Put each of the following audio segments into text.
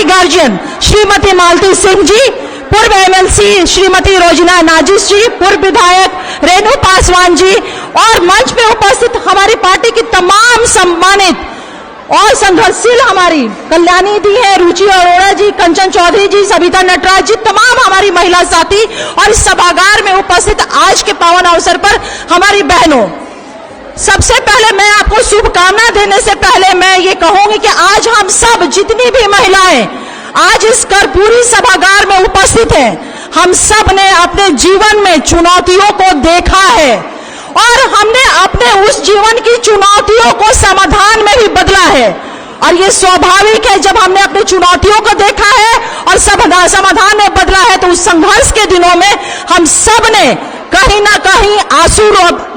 हमारी गार्जियन श्रीमती मालती सिंह जी, पूर्व MLC Shrimati रोजना Nazis जी, पूर्व विधायक रेणु पासवान जी और मंच में उपस्थित हमारी पार्टी की तमाम सम्मानित और संघर्षशील हमारी कल्याणी दी है, रुचि अरोड़ा जी, कंचन चौधरी जी, सविता नटराज जी, तमाम हमारी महिला साथी और इस सभागार में उपस्थित आज के पावन अवसर पर हमारी बहनों, सबसे पहले मैं आपको शुभकामना देने से पहले मैं ये कहूंगी कि आज हम सब जितनी भी महिलाएं आज इस कर्पूरी सभागार में उपस्थित हैं, हम सब ने अपने जीवन में चुनौतियों को देखा है और हमने अपने उस जीवन की चुनौतियों को समाधान में भी बदला है। और ये स्वाभाविक है, जब हमने अपनी चुनौतियों को देखा है और समाधान में बदला है तो उस संघर्ष के दिनों में हम सब ने कहीं ना कहीं आंसू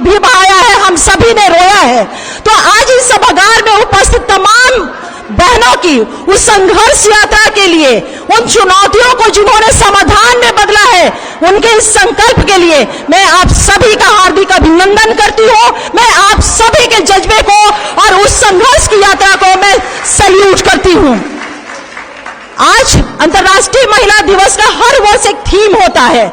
भी बहाया है, हम सभी ने रोया है। तो आज इस सभागार में उपस्थित तमाम बहनों की उस संघर्ष यात्रा के लिए, उन चुनौतियों को जिन्होंने समाधान में बदला है, उनके इस संकल्प के लिए मैं आप सभी का हार्दिक अभिनंदन करती हूं। मैं आप सभी के जज्बे को और उस संघर्ष की यात्रा को मैं सैल्यूट करती हूं। आज अंतर्राष्ट्रीय महिला दिवस का हर वर्ष एक थीम होता है,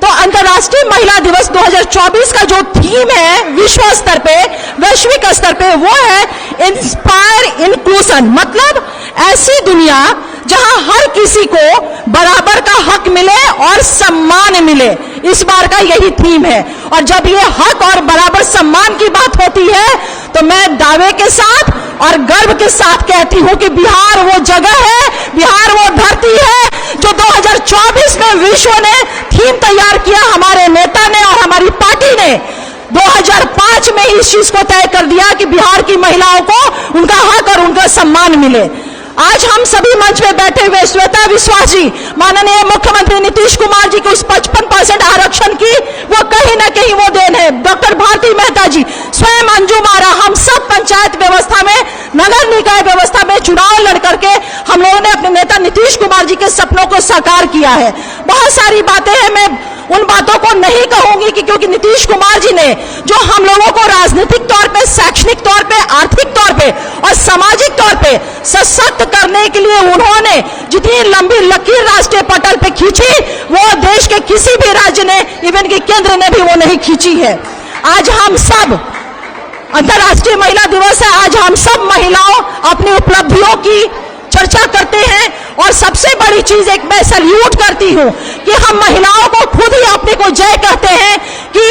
तो अंतर्राष्ट्रीय महिला दिवस 2024 का जो थीम है विश्व स्तर पे, वैश्विक स्तर पे, वो है इंस्पायर इंक्लूजन, मतलब ऐसी दुनिया जहां हर किसी को बराबर का हक मिले और सम्मान मिले। इस बार का यही थीम है। और जब ये हक और बराबर सम्मान की बात होती है तो मैं दावे के साथ और गर्व के साथ कहती हूं कि बिहार वो जगह है, बिहार वो धरती है जो 2024 में विश्व ने थीम तैयार किया, हमारे नेता ने और हमारी पार्टी ने 2005 में इस चीज को तय कर दिया कि बिहार की महिलाओं को उनका हक और उनका सम्मान मिले। आज हम सभी मंच में बैठे हुए श्वेता विश्वास जी, माननीय मुख्यमंत्री नीतीश कुमार जी के उस 55% आरक्षण की वो कहीं ना कहीं वो देन है। डॉक्टर भारती मेहता जी, स्वयं अंजुम आरा, हम सब पंचायत व्यवस्था में, नगर निकाय व्यवस्था में चुनाव लड़ करके हम लोगों ने अपने नेता नीतीश कुमार जी के सपनों को साकार किया है। बहुत सारी बातें हैं, मैं उन बातों को नहीं कहूंगी कि क्योंकि नीतीश कुमार जी ने जो हम लोगों को राजनीतिक तौर पे, शैक्षणिक तौर पे, आर्थिक तौर पे और सामाजिक तौर पे सशक्त करने के लिए उन्होंने जितनी लंबी लकीर राष्ट्रीय पटल पे खींची, वो देश के किसी भी राज्य ने, इवन कि केंद्र ने भी वो नहीं खींची है। आज हम सब, अंतर्राष्ट्रीय महिला दिवस है, आज हम सब महिलाओं अपनी उपलब्धियों की चर्चा करते हैं और सबसे बड़ी चीज एक मैं सैल्यूट करती हूं कि हम महिलाओं को खुद ही अपने को जय कहते हैं कि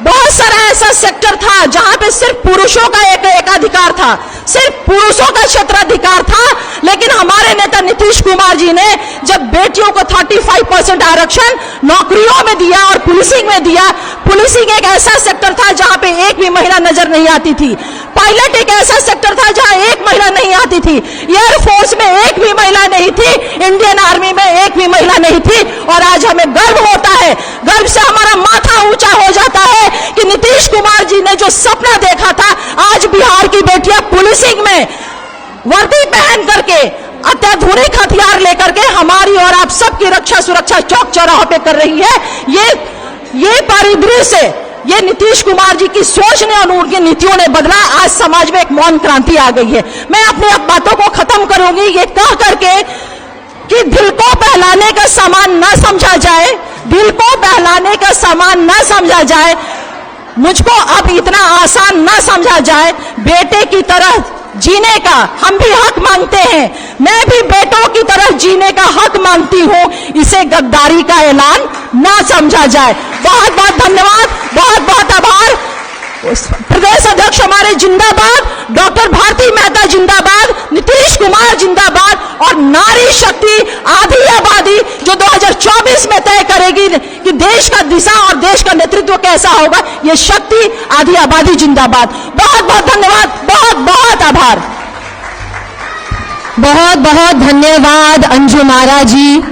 बहुत सारा ऐसा सेक्टर था जहां पे सिर्फ पुरुषों का एक अधिकार था, सिर्फ पुरुषों का क्षेत्राधिकार था, लेकिन हमारे नेता नीतीश कुमार जी ने जब बेटियों को 35% आरक्षण नौकरियों में दिया और पुलिसिंग में दिया, पुलिसिंग एक ऐसा सेक्टर था जहां पे एक भी महिला नजर नहीं आती थी, पायलट एक ऐसा सेक्टर था जहां एक महिला नहीं आती थी, एयरफोर्स में एक भी महिला नहीं थी, इंडियन आर्मी में एक भी महिला नहीं थी। और आज हमें गर्व होता है, गर्व से हमारा माथा ऊंचा हो जाता है कि नीतीश कुमार जी ने जो सपना देखा था, आज बिहार की बेटियां पुलिसिंग में वर्दी पहन करके, अत्याधुनिक हथियार लेकर के हमारी और आप सबकी रक्षा सुरक्षा चौक चौराहों पे कर रही है। ये परिदृश्य, ये नीतीश कुमार जी की सोच ने और उनकी नीतियों ने बदला। आज समाज में एक मौन क्रांति आ गई है। मैं अपनी बातों को खत्म करूंगी ये कह करके कि दिल को बहलाने का सामान न समझा जाए, दिल को बहलाने का सामान न समझा जाए, मुझको अब इतना आसान न समझा जाए। बेटे की तरह जीने का हम भी हक मांगते हैं, मैं भी बेटों की तरह जीने का हक मांगती हूं, इसे गद्दारी का ऐलान ना समझा जाए। बहुत बहुत धन्यवाद, बहुत बहुत आभार। प्रदेश अध्यक्ष हमारे जिंदाबाद, डॉक्टर भारती मेहता जिंदाबाद, नीतीश कुमार जिंदाबाद और नारी शक्ति आधी आबादी जो 2024 में तय करेगी कि देश का दिशा और देश का नेतृत्व कैसा होगा, ये शक्ति आधी आबादी जिंदाबाद। बहुत बहुत धन्यवाद, बहुत बहुत आभार। बहुत बहुत धन्यवाद अंजुम आरा जी,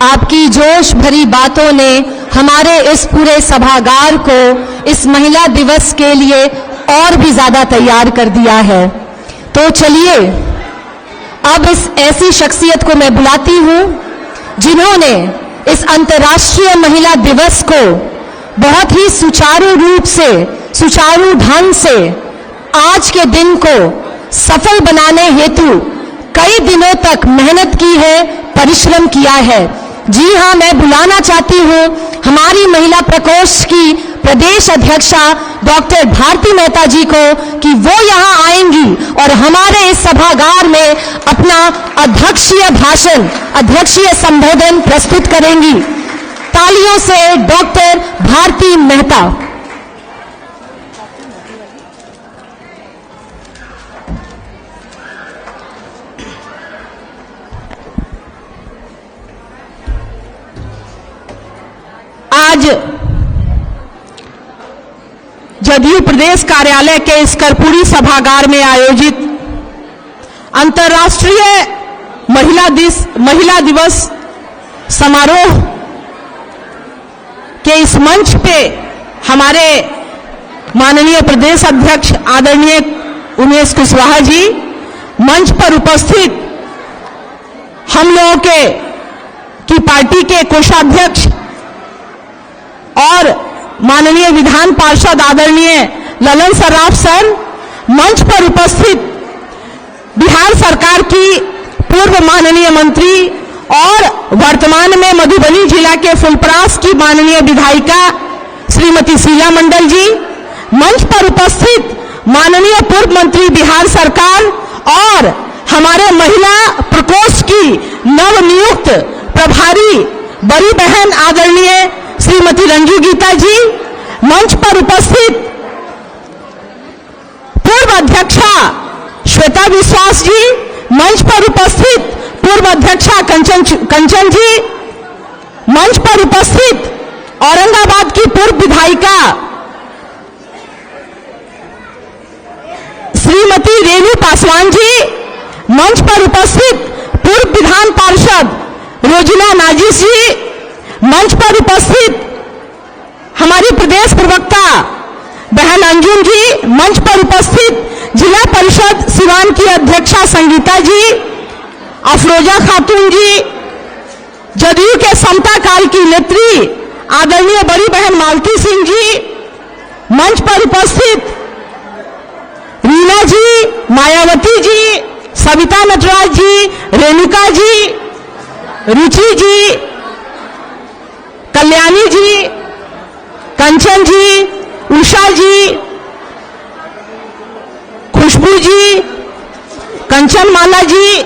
आपकी जोश भरी बातों ने हमारे इस पूरे सभागार को इस महिला दिवस के लिए और भी ज्यादा तैयार कर दिया है। तो चलिए अब इस ऐसी शख्सियत को मैं बुलाती हूं जिन्होंने इस अंतर्राष्ट्रीय महिला दिवस को बहुत ही सुचारू रूप से, सुचारू ढंग से आज के दिन को सफल बनाने हेतु कई दिनों तक मेहनत की है, परिश्रम किया है। जी हां, मैं बुलाना चाहती हूं हमारी महिला प्रकोष्ठ की प्रदेश अध्यक्षा डॉक्टर भारती मेहता जी को कि वो यहां आएंगी और हमारे इस सभागार में अपना अध्यक्षीय भाषण, अध्यक्षीय संबोधन प्रस्तुत करेंगी। तालियों से डॉक्टर भारती मेहता। आज जदयू प्रदेश कार्यालय के इस कर्पूरी सभागार में आयोजित अंतर्राष्ट्रीय महिला दिवस समारोह के इस मंच पे हमारे माननीय प्रदेश अध्यक्ष आदरणीय उमेश कुशवाहा जी, मंच पर उपस्थित हम लोगों की पार्टी के कोषाध्यक्ष और माननीय विधान पार्षद आदरणीय ललन सर्राफ सर, मंच पर उपस्थित बिहार सरकार की पूर्व माननीय मंत्री और वर्तमान में मधुबनी जिला के फुलपरास की माननीय विधायिका श्रीमती शीला मंडल जी, मंच पर उपस्थित माननीय पूर्व मंत्री बिहार सरकार और हमारे महिला प्रकोष्ठ की नवनियुक्त प्रभारी बड़ी बहन आदरणीय श्रीमती रंजू गीता जी, मंच पर उपस्थित पूर्व अध्यक्षा श्वेता विश्वास जी, मंच पर उपस्थित पूर्व अध्यक्षा कंचन जी, मंच पर उपस्थित औरंगाबाद की पूर्व विधायिका श्रीमती रेणु पासवान जी, मंच पर उपस्थित पूर्व विधान पार्षद रोजिना नाजिस जी, मंच पर उपस्थित हमारी प्रदेश प्रवक्ता बहन अंजुम जी, मंच पर उपस्थित जिला परिषद सिवान की अध्यक्षा संगीता जी, अफरोजा खातून जी, जदयू के समता काल की नेत्री आदरणीय बड़ी बहन मालती सिंह जी, मंच पर उपस्थित रीना जी, मायावती जी, सविता नटराज जी, रेणुका जी, रुचि जी, कल्याणी जी, कंचन जी, उषा जी, खुशबू जी, कंचन माला जी,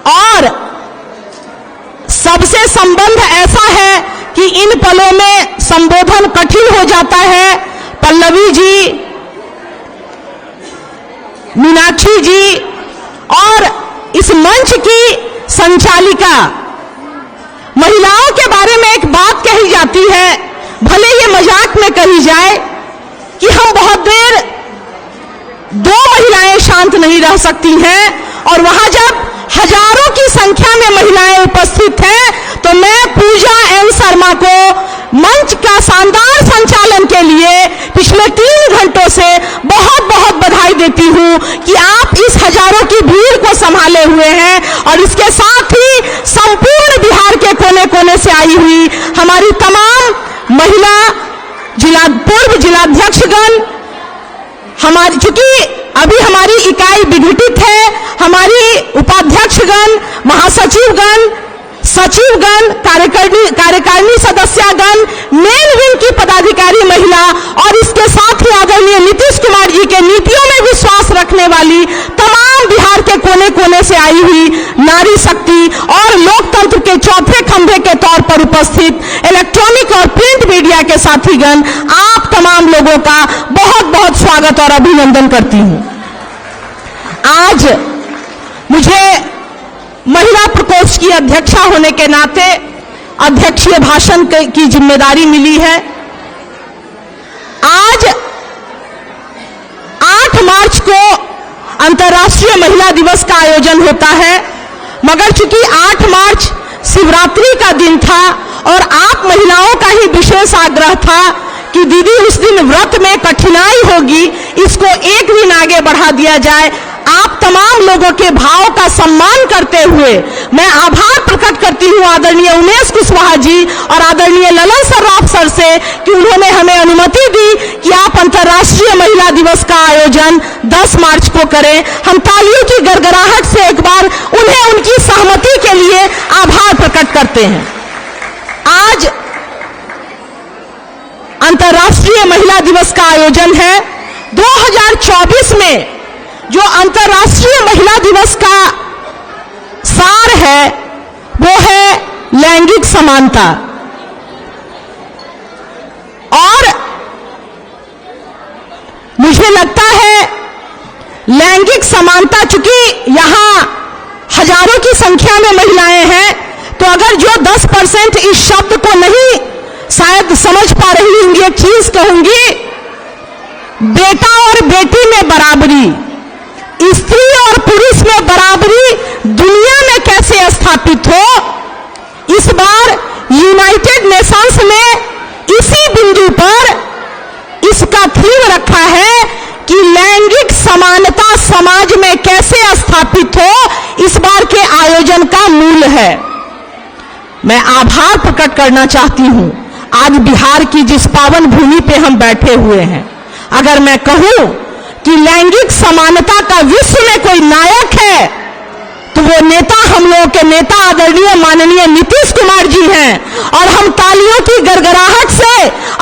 और सबसे संबंध ऐसा है कि इन पलों में संबोधन कठिन हो जाता है। पल्लवी जी, मीनाक्षी जी और इस मंच की संचालिका। महिलाओं के बारे में एक बात कही जाती है, भले ये मजाक में कही जाए, कि हम बहुत देर दो महिलाएं शांत नहीं रह सकती हैं, और वहां जब हजारों की संख्या में महिलाएं उपस्थित हैं तो मैं पूजा एन शर्मा को मंच का शानदार संचालन के लिए पिछले 3 घंटों से बहुत बहुत बधाई देती हूं कि आप इस हजारों की भीड़ को संभाले हुए हैं, और इसके साथ ही संपूर्ण बिहार के कोने कोने से आई हुई हमारी तमाम महिला पूर्व जिलाध्यक्षगण, चूंकि अभी हमारी इकाई विघटित है, हमारी उपाध्यक्षगण, महासचिवगण, सचिवगण, कार्यकारिणी सदस्यगण, मेन विंग की पदाधिकारी महिला, और इसके साथ ही आदरणीय नीतीश कुमार जी के नीतियों में विश्वास रखने वाली तमाम बिहार के कोने कोने से आई हुई नारी शक्ति और लोकतंत्र के चौथे खंभे के तौर पर उपस्थित इलेक्ट्रॉनिक और प्रिंट मीडिया के साथीगण, आप तमाम लोगों का बहुत बहुत स्वागत और अभिनंदन करती हूं। आज मुझे महिला प्रकोष्ठ की अध्यक्षा होने के नाते अध्यक्षीय भाषण की जिम्मेदारी मिली है। आज 8 मार्च को अंतर्राष्ट्रीय महिला दिवस का आयोजन होता है, मगर चूंकि 8 मार्च शिवरात्रि का दिन था और आप महिलाओं का ही विशेष आग्रह था कि दीदी उस दिन व्रत में कठिनाई होगी, इसको एक दिन आगे बढ़ा दिया जाए। आप तमाम लोगों के भाव का सम्मान करते हुए मैं आभार प्रकट करती हूं आदरणीय उमेश कुशवाहा जी और आदरणीय ललन सर्राफ सर से कि उन्होंने हमें अनुमति दी कि आप अंतर्राष्ट्रीय महिला दिवस का आयोजन 10 मार्च को करें। हम तालियों की गड़गड़ाहट से एक बार उन्हें उनकी सहमति के लिए आभार प्रकट करते हैं। आज अंतर्राष्ट्रीय महिला दिवस का आयोजन है। 2024 में जो अंतर्राष्ट्रीय महिला दिवस का सार है वो है लैंगिक समानता। और मुझे लगता है लैंगिक समानता, चूंकि यहां हजारों की संख्या में महिलाएं हैं, तो अगर जो 10% इस शब्द को नहीं शायद समझ पा रही होंगी, एक चीज कहूंगी, बेटा और बेटी में बराबरी, स्त्री और पुरुष में बराबरी दुनिया में कैसे स्थापित हो, इस बार यूनाइटेड नेशंस ने इसी बिंदु पर इसका थीम रखा है कि लैंगिक समानता समाज में कैसे स्थापित हो, इस बार के आयोजन का मूल है। मैं आभार प्रकट करना चाहती हूं आज बिहार की जिस पावन भूमि पे हम बैठे हुए हैं। अगर मैं कहूं कि लैंगिक समानता का विश्व में कोई नायक है तो वो नेता, हम लोगों के नेता आदरणीय माननीय नीतीश कुमार जी हैं। और हम तालियों की गड़गड़ाहट से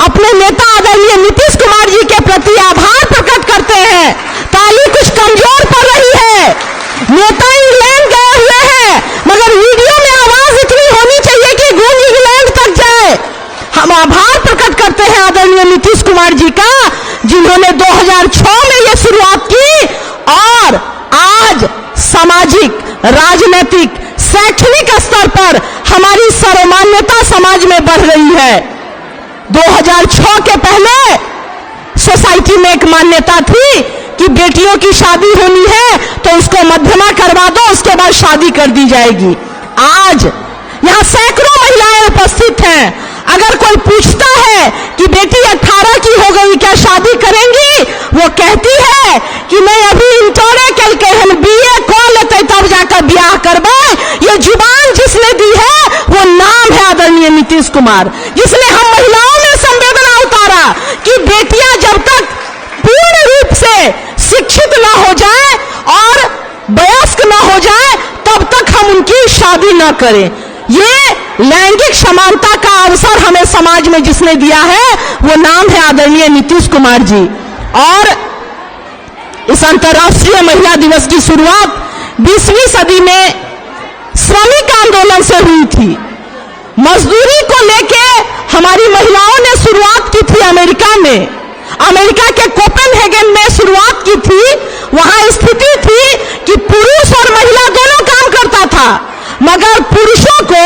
अपने नेता आदरणीय नीतीश कुमार जी के प्रति आभार प्रकट करते हैं। ताली कुछ कमजोर पड़ रही है, नेता इंग्लैंड गए हुए हैं, मगर वीडियो में आवाज इतनी होनी चाहिए कि गूंज इंग्लैंड तक जाए। हम आभार प्रकट करते हैं आदरणीय नीतीश कुमार जी का, जिन्होंने 2006 में यह शुरुआत की और आज सामाजिक, राजनीतिक, शैक्षणिक स्तर पर हमारी सर्वमान्यता समाज में बढ़ रही है। 2006 के पहले सोसाइटी में एक मान्यता थी कि बेटियों की शादी होनी है तो उसको मध्यमा करवा दो, उसके बाद शादी कर दी जाएगी। आज यहां सैकड़ों महिलाएं उपस्थित हैं। अगर कोई पूछता है कि बेटी 18 की हो गई, क्या शादी करेंगी, वो कहती है कि मैं अभी इंटरे कल के हम बीए को लेते तब जाकर ब्याह करबे। ये जुबान जिसने दी है वो नाम है आदरणीय नीतीश कुमार, जिसने हम महिलाओं में संवेदना उतारा कि बेटियां जब तक पूर्ण रूप से शिक्षित न हो जाए और वयस्क न हो जाए तब तक हम उनकी शादी न करें। ये लैंगिक समानता का अवसर हमें समाज में जिसने दिया है वो नाम है आदरणीय नीतीश कुमार जी। और इस अंतर्राष्ट्रीय महिला दिवस की शुरुआत 20वीं सदी में श्रमिक आंदोलन से हुई थी। मजदूरी को लेके हमारी महिलाओं ने शुरुआत की थी अमेरिका में, अमेरिका के कोपेनहेगन में शुरुआत की थी। वहां स्थिति थी कि पुरुष और महिला दोनों काम करता था, मगर पुरुषों को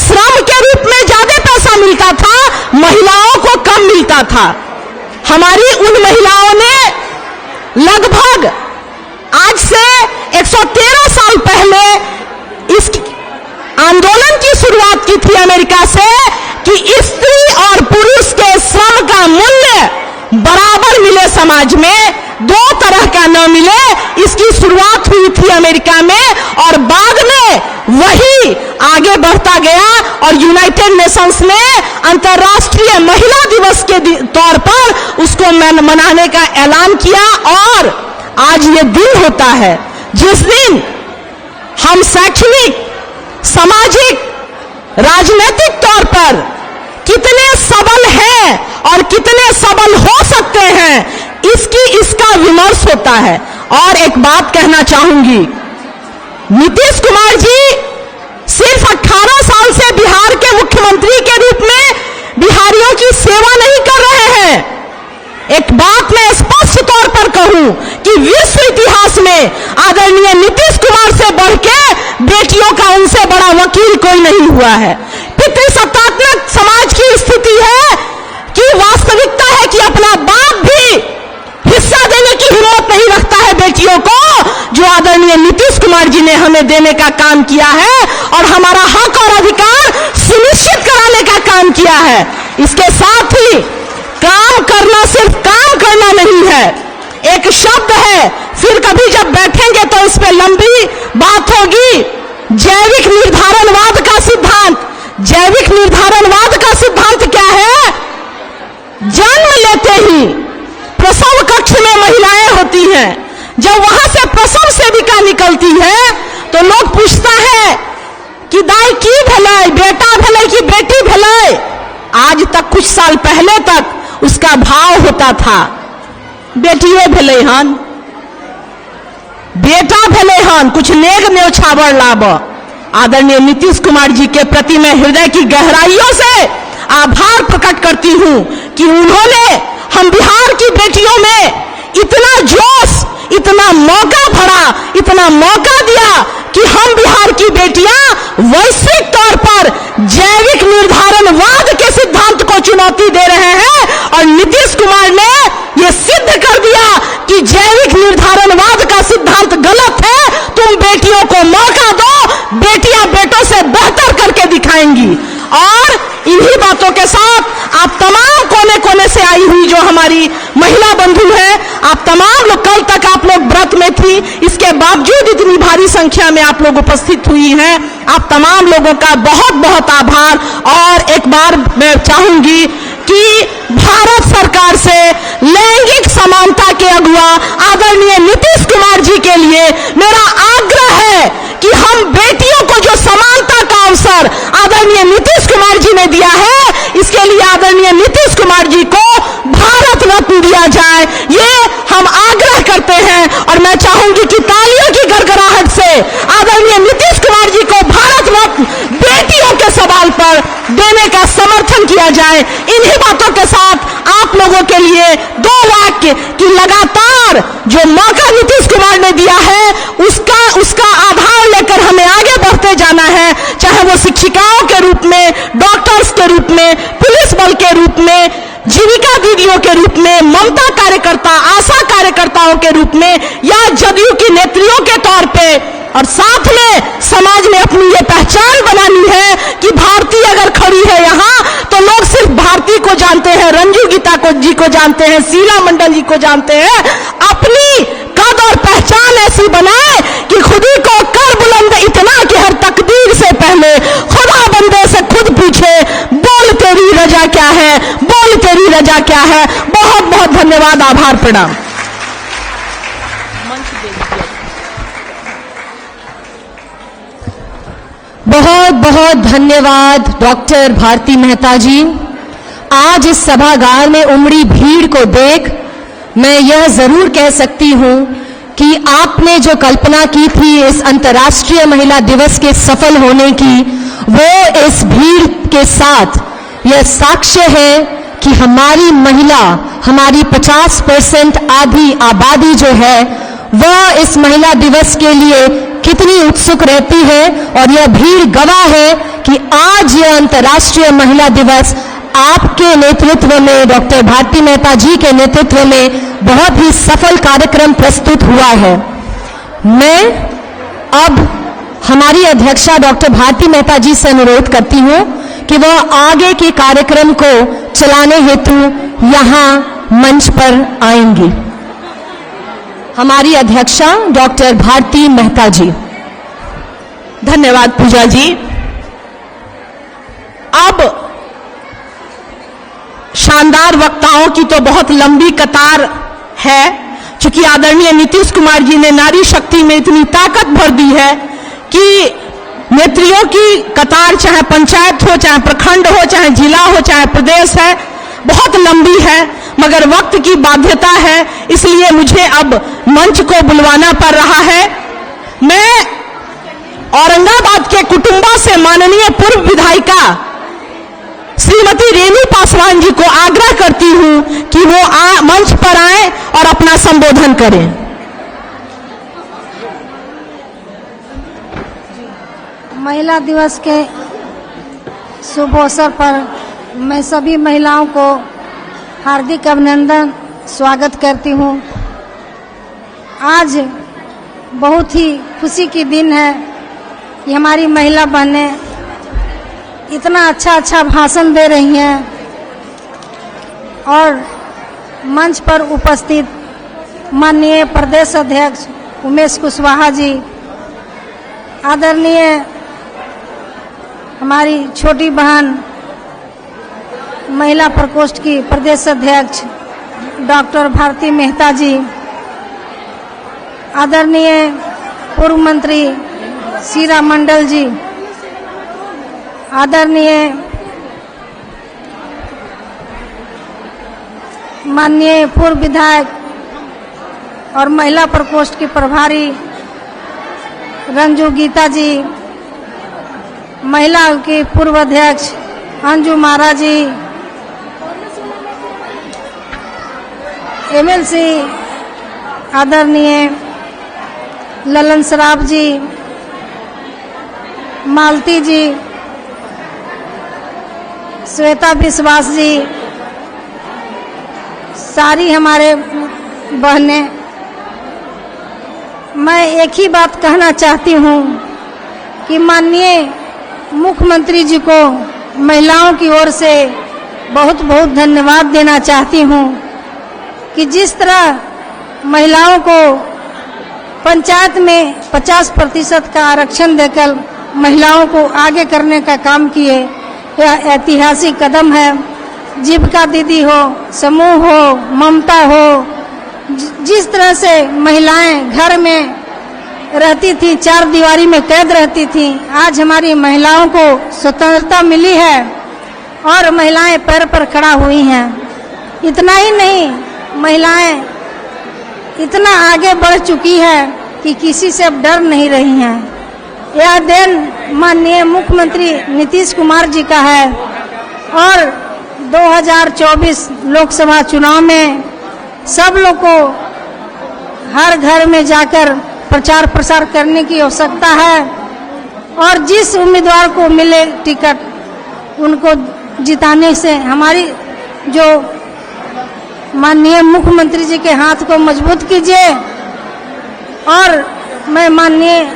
श्रम के रूप में ज्यादा पैसा मिलता था, महिलाओं को कम मिलता था। हमारी उन महिलाओं ने लगभग आज से 113 साल पहले इस आंदोलन की शुरुआत की थी अमेरिका से कि स्त्री और पुरुष के श्रम का मूल्य बराबर मिले समाज में, दो तरह का न मिले। इसकी शुरुआत हुई थी अमेरिका में और बाद में वही आगे बढ़ता गया और यूनाइटेड नेशंस ने अंतर्राष्ट्रीय महिला दिवस के तौर पर उसको मनाने का ऐलान किया। और आज ये दिन होता है जिस दिन हम शैक्षणिक, सामाजिक, राजनीतिक तौर पर कितने सबल हैं और कितने सबल हो सकते हैं इसका विमर्श होता है। और एक बात कहना चाहूंगी, नीतीश कुमार जी सिर्फ 18 साल से बिहार के मुख्यमंत्री के रूप में बिहारियों की सेवा नहीं कर रहे हैं। एक बात मैं स्पष्ट तौर पर कहूं कि विश्व इतिहास में आदरणीय नीतीश कुमार से बढ़ के बेटियों का उनसे बड़ा वकील कोई नहीं हुआ है। पितृसत्तात्मक समाज की स्थिति है कि वास्तविकता है कि अपना बाप भी हिस्सा देने की हिम्मत नहीं रखता है बेटियों को, जो आदरणीय नीतीश कुमार जी ने हमें देने का काम किया है और हमारा हक और अधिकार सुनिश्चित कराने का काम किया है। इसके साथ ही काम करना सिर्फ काम करना नहीं है, एक शब्द है फिर कभी जब बैठेंगे तो इस पे लंबी बात होगी। जैविक निर्धारणवाद का सिद्धांत, जैविक निर्धारणवाद का सिद्धांत क्या है? जन्म लेते ही प्रसव कक्ष में महिलाएं होती हैं, जब वहां से प्रसव सेविका निकलती है तो लोग पूछता है कि दाई की भलाई, बेटा भलाई की बेटी भलाई। आज तक, कुछ साल पहले तक उसका भाव होता था बेटियों भले हन, बेटा भले हन, कुछ नेग न्योछावर लाभ। आदरणीय नीतीश कुमार जी के प्रति मैं हृदय की गहराइयों से आभार प्रकट करती हूं कि उन्होंने हम बिहार की बेटियों में इतना जोश, इतना मौका भरा, इतना मौका दिया कि हम बिहार की बेटियां वैश्विक तौर पर जैविक निर्धारणवाद के सिद्धांत को चुनौती दे रहे हैं। और नीतीश कुमार ने यह सिद्ध कर दिया कि जैविक निर्धारणवाद का सिद्धांत गलत है। तुम बेटियों को मौका दो, बेटियां बेटों से बेहतर करके दिखाएंगी। और इन्हीं बातों के साथ आप तमाम कोने कोने से आई हुई जो हमारी महिला बंधु हैं, आप तमाम लोग, कल तक आप लोग व्रत में थी, इसके बावजूद इतनी भारी संख्या में आप लोग उपस्थित हुई हैं, आप तमाम लोगों का बहुत बहुत आभार। और एक बार मैं चाहूंगी कि भारत सरकार से लैंगिक समानता के अगुआ आदरणीय नीतीश कुमार जी के लिए मेरा आग्रह है कि हम बेटियों को जो समानता का अवसर आदरणीय नीतीश कुमार जी ने दिया है, इसके लिए आदरणीय नीतीश कुमार जी को भारत रत्न दिया जाए, ये हम आग्रह करते हैं। और मैं चाहूंगी कि तालियों की गड़गड़ाहट से आदरणीय नीतीश कुमार जी को भारत रत्न बेटियों के सवाल पर देने का समर्थन किया जाए। इन्हीं बातों के साथ आप लोगों के लिए दो वाक्य कि लगातार जो मौका नीतीश कुमार ने दिया है उसका आधार लेकर हमें आगे बढ़ते जाना है, चाहे वो शिक्षिकाओं के रूप में, डॉक्टर्स के रूप में, पुलिस बल के रूप में, जीविका दीदियों के रूप में, ममता कार्यकर्ता, आशा कार्यकर्ताओं के रूप में, या जदयू की नेत्रियों के तौर पे। और साथ में समाज में अपनी ये पहचान बनानी है कि भारती अगर खड़ी है यहाँ तो लोग सिर्फ भारती को जानते हैं, रंजू गीता जी को जानते हैं, शीला मंडल जी को जानते हैं। अपनी कद और पहचान ऐसी बनाए कि खुदी को कर बुलंद इतना कि हर तकदीर से पहले खुदा बंदे से खुद पूछे, बोल तेरी रजा क्या है, बोल तेरी रजा क्या है। बहुत बहुत धन्यवाद, आभार, प्रणाम। बहुत बहुत धन्यवाद डॉक्टर भारती मेहता जी। आज इस सभागार में उमड़ी भीड़ को देख मैं यह जरूर कह सकती हूं कि आपने जो कल्पना की थी इस अंतर्राष्ट्रीय महिला दिवस के सफल होने की, वो इस भीड़ के साथ यह साक्ष्य है कि हमारी महिला, हमारी 50% आधी आबादी जो है वह इस महिला दिवस के लिए कितनी उत्सुक रहती है। और यह भीड़ गवाह है कि आज यह अंतर्राष्ट्रीय महिला दिवस आपके नेतृत्व में, डॉक्टर भारती मेहता जी के नेतृत्व में बहुत ही सफल कार्यक्रम प्रस्तुत हुआ है। मैं अब हमारी अध्यक्षा डॉक्टर भारती मेहता जी से अनुरोध करती हूं कि वह आगे के कार्यक्रम को चलाने हेतु यहां मंच पर आएंगी। हमारी अध्यक्षा डॉक्टर भारती मेहता जी। धन्यवाद पूजा जी। अब शानदार वक्ताओं की तो बहुत लंबी कतार है, क्योंकि आदरणीय नीतीश कुमार जी ने नारी शक्ति में इतनी ताकत भर दी है कि नेत्रियों की कतार, चाहे पंचायत हो, चाहे प्रखंड हो, चाहे जिला हो, चाहे प्रदेश है, बहुत लंबी है। मगर वक्त की बाध्यता है, इसलिए मुझे अब मंच को बुलवाना पड़ रहा है। मैं औरंगाबाद के कुटुंबा से माननीय पूर्व विधायिका श्रीमती रेणु पासवान जी को आग्रह करती हूं कि वो मंच पर आए और अपना संबोधन करें। महिला दिवस के शुभ अवसर पर मैं सभी महिलाओं को हार्दिक अभिनंदन, स्वागत करती हूँ। आज बहुत ही खुशी की दिन है कि हमारी महिला बहनें इतना अच्छा भाषण दे रही हैं और मंच पर उपस्थित माननीय प्रदेश अध्यक्ष उमेश कुशवाहा जी, आदरणीय हमारी छोटी बहन महिला प्रकोष्ठ की प्रदेश अध्यक्ष डॉक्टर भारती मेहता जी, आदरणीय पूर्व मंत्री शीला मंडल जी, आदरणीय माननीय पूर्व विधायक और महिला प्रकोष्ठ की प्रभारी रंजू गीता जी, महिला की पूर्व अध्यक्ष अंजू मारा जी, एमएलसी आदरणीय ललन सराफ जी, मालती जी, श्वेता विश्वास जी, सारी हमारे बहनें, मैं एक ही बात कहना चाहती हूँ कि माननीय मुख्यमंत्री जी को महिलाओं की ओर से बहुत बहुत धन्यवाद देना चाहती हूँ कि जिस तरह महिलाओं को पंचायत में 50% का आरक्षण देकर महिलाओं को आगे करने का काम किए, यह ऐतिहासिक कदम है। जीविका दीदी हो, समूह हो, ममता हो, जिस तरह से महिलाएं घर में रहती थी, चार दीवारी में कैद रहती थी, आज हमारी महिलाओं को स्वतंत्रता मिली है और महिलाएं पैर पर खड़ा हुई हैं। इतना ही नहीं, महिलाएं इतना आगे बढ़ चुकी है कि किसी से अब डर नहीं रही हैं। यह दिन माननीय मुख्यमंत्री नीतीश कुमार जी का है और 2024 लोकसभा चुनाव में सब लोग को हर घर में जाकर प्रचार प्रसार करने की आवश्यकता है और जिस उम्मीदवार को मिले टिकट उनको जिताने से हमारी जो माननीय मुख्यमंत्री जी के हाथ को मजबूत कीजिए। और मैं माननीय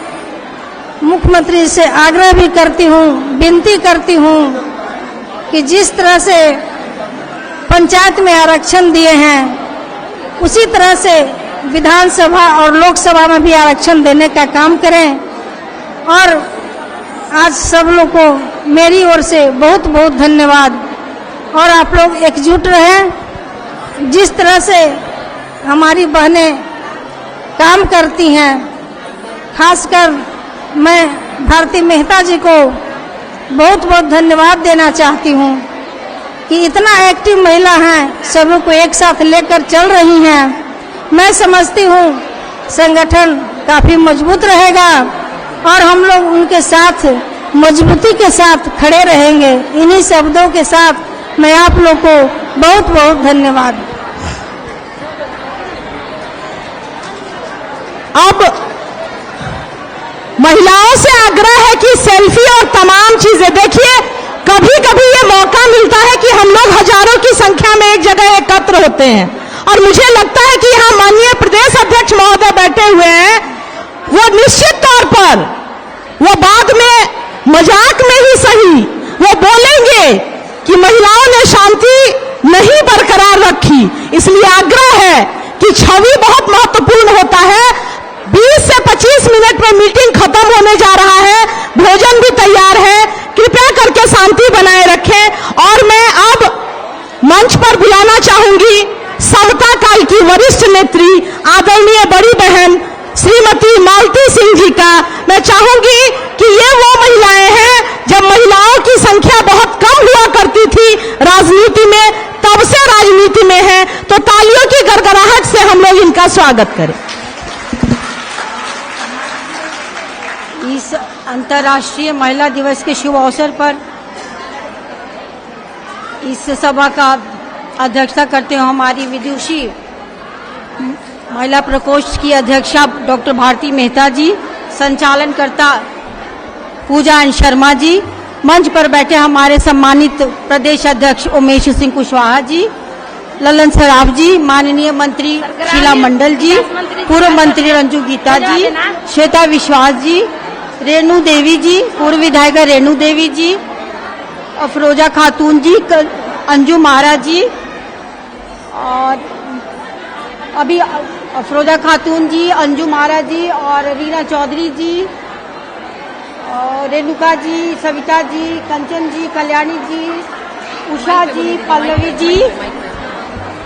मुख्यमंत्री से आग्रह भी करती हूँ, विनती करती हूँ कि जिस तरह से पंचायत में आरक्षण दिए हैं उसी तरह से विधानसभा और लोकसभा में भी आरक्षण देने का काम करें। और आज सब लोग को मेरी ओर से बहुत बहुत धन्यवाद और आप लोग एकजुट रहें। जिस तरह से हमारी बहनें काम करती हैं, खासकर मैं भारती मेहता जी को बहुत बहुत धन्यवाद देना चाहती हूँ कि इतना एक्टिव महिला हैं, सभी को एक साथ लेकर चल रही हैं। मैं समझती हूँ संगठन काफ़ी मजबूत रहेगा और हम लोग उनके साथ मजबूती के साथ खड़े रहेंगे। इन्हीं शब्दों के साथ मैं आप लोग को बहुत बहुत धन्यवाद। अब महिलाओं से आग्रह है कि सेल्फी और तमाम चीजें देखिए, कभी कभी ये मौका मिलता है कि हम लोग हजारों की संख्या में एक जगह एकत्र होते हैं और मुझे लगता है कि यहाँ माननीय प्रदेश अध्यक्ष महोदय बैठे हुए हैं, वो निश्चित तौर पर वो बाद में मजाक में ही सही वो बोलेंगे कि महिलाओं ने शांति नहीं बरकरार रखी। इसलिए आग्रह है कि छवि बहुत महत्वपूर्ण होता है। 20 से 25 मिनट में मीटिंग खत्म होने जा रहा है, भोजन भी तैयार है, कृपया करके शांति बनाए रखें। और मैं अब मंच पर बुलाना चाहूंगी समता काल की वरिष्ठ नेत्री आदरणीय बड़ी बहन श्रीमती मालती सिंह जी का। मैं चाहूंगी कि ये वो महिलाएं हैं, जब महिलाओं की संख्या बहुत कम हुआ करती थी राजनीति में, तब से राजनीति में है, तो तालियों की गड़गड़ाहट से हम लोग इनका स्वागत करें। इस अंतर्राष्ट्रीय महिला दिवस के शुभ अवसर पर इस सभा का अध्यक्षता करते हुए हमारी विदुषी महिला प्रकोष्ठ की अध्यक्षा डॉक्टर भारती मेहता जी, संचालनकर्ता पूजा एन शर्मा जी, मंच पर बैठे हमारे सम्मानित प्रदेश अध्यक्ष उमेश सिंह कुशवाहा जी, ललन सराफ जी, माननीय मंत्री शीला मंडल जी, पूर्व मंत्री रंजू गीता जी, श्वेता विश्वास जी, रेणु देवी जी, पूर्व विधायिका रेणु देवी जी, अफरोजा खातून जी, अंजू मारा जी, और अभी अफरोजा खातून जी, अंजू महाराज जी और रीना चौधरी जी और रेणुका जी, सविता जी, कंचन जी, कल्याणी जी, उषा जी, पल्लवी जी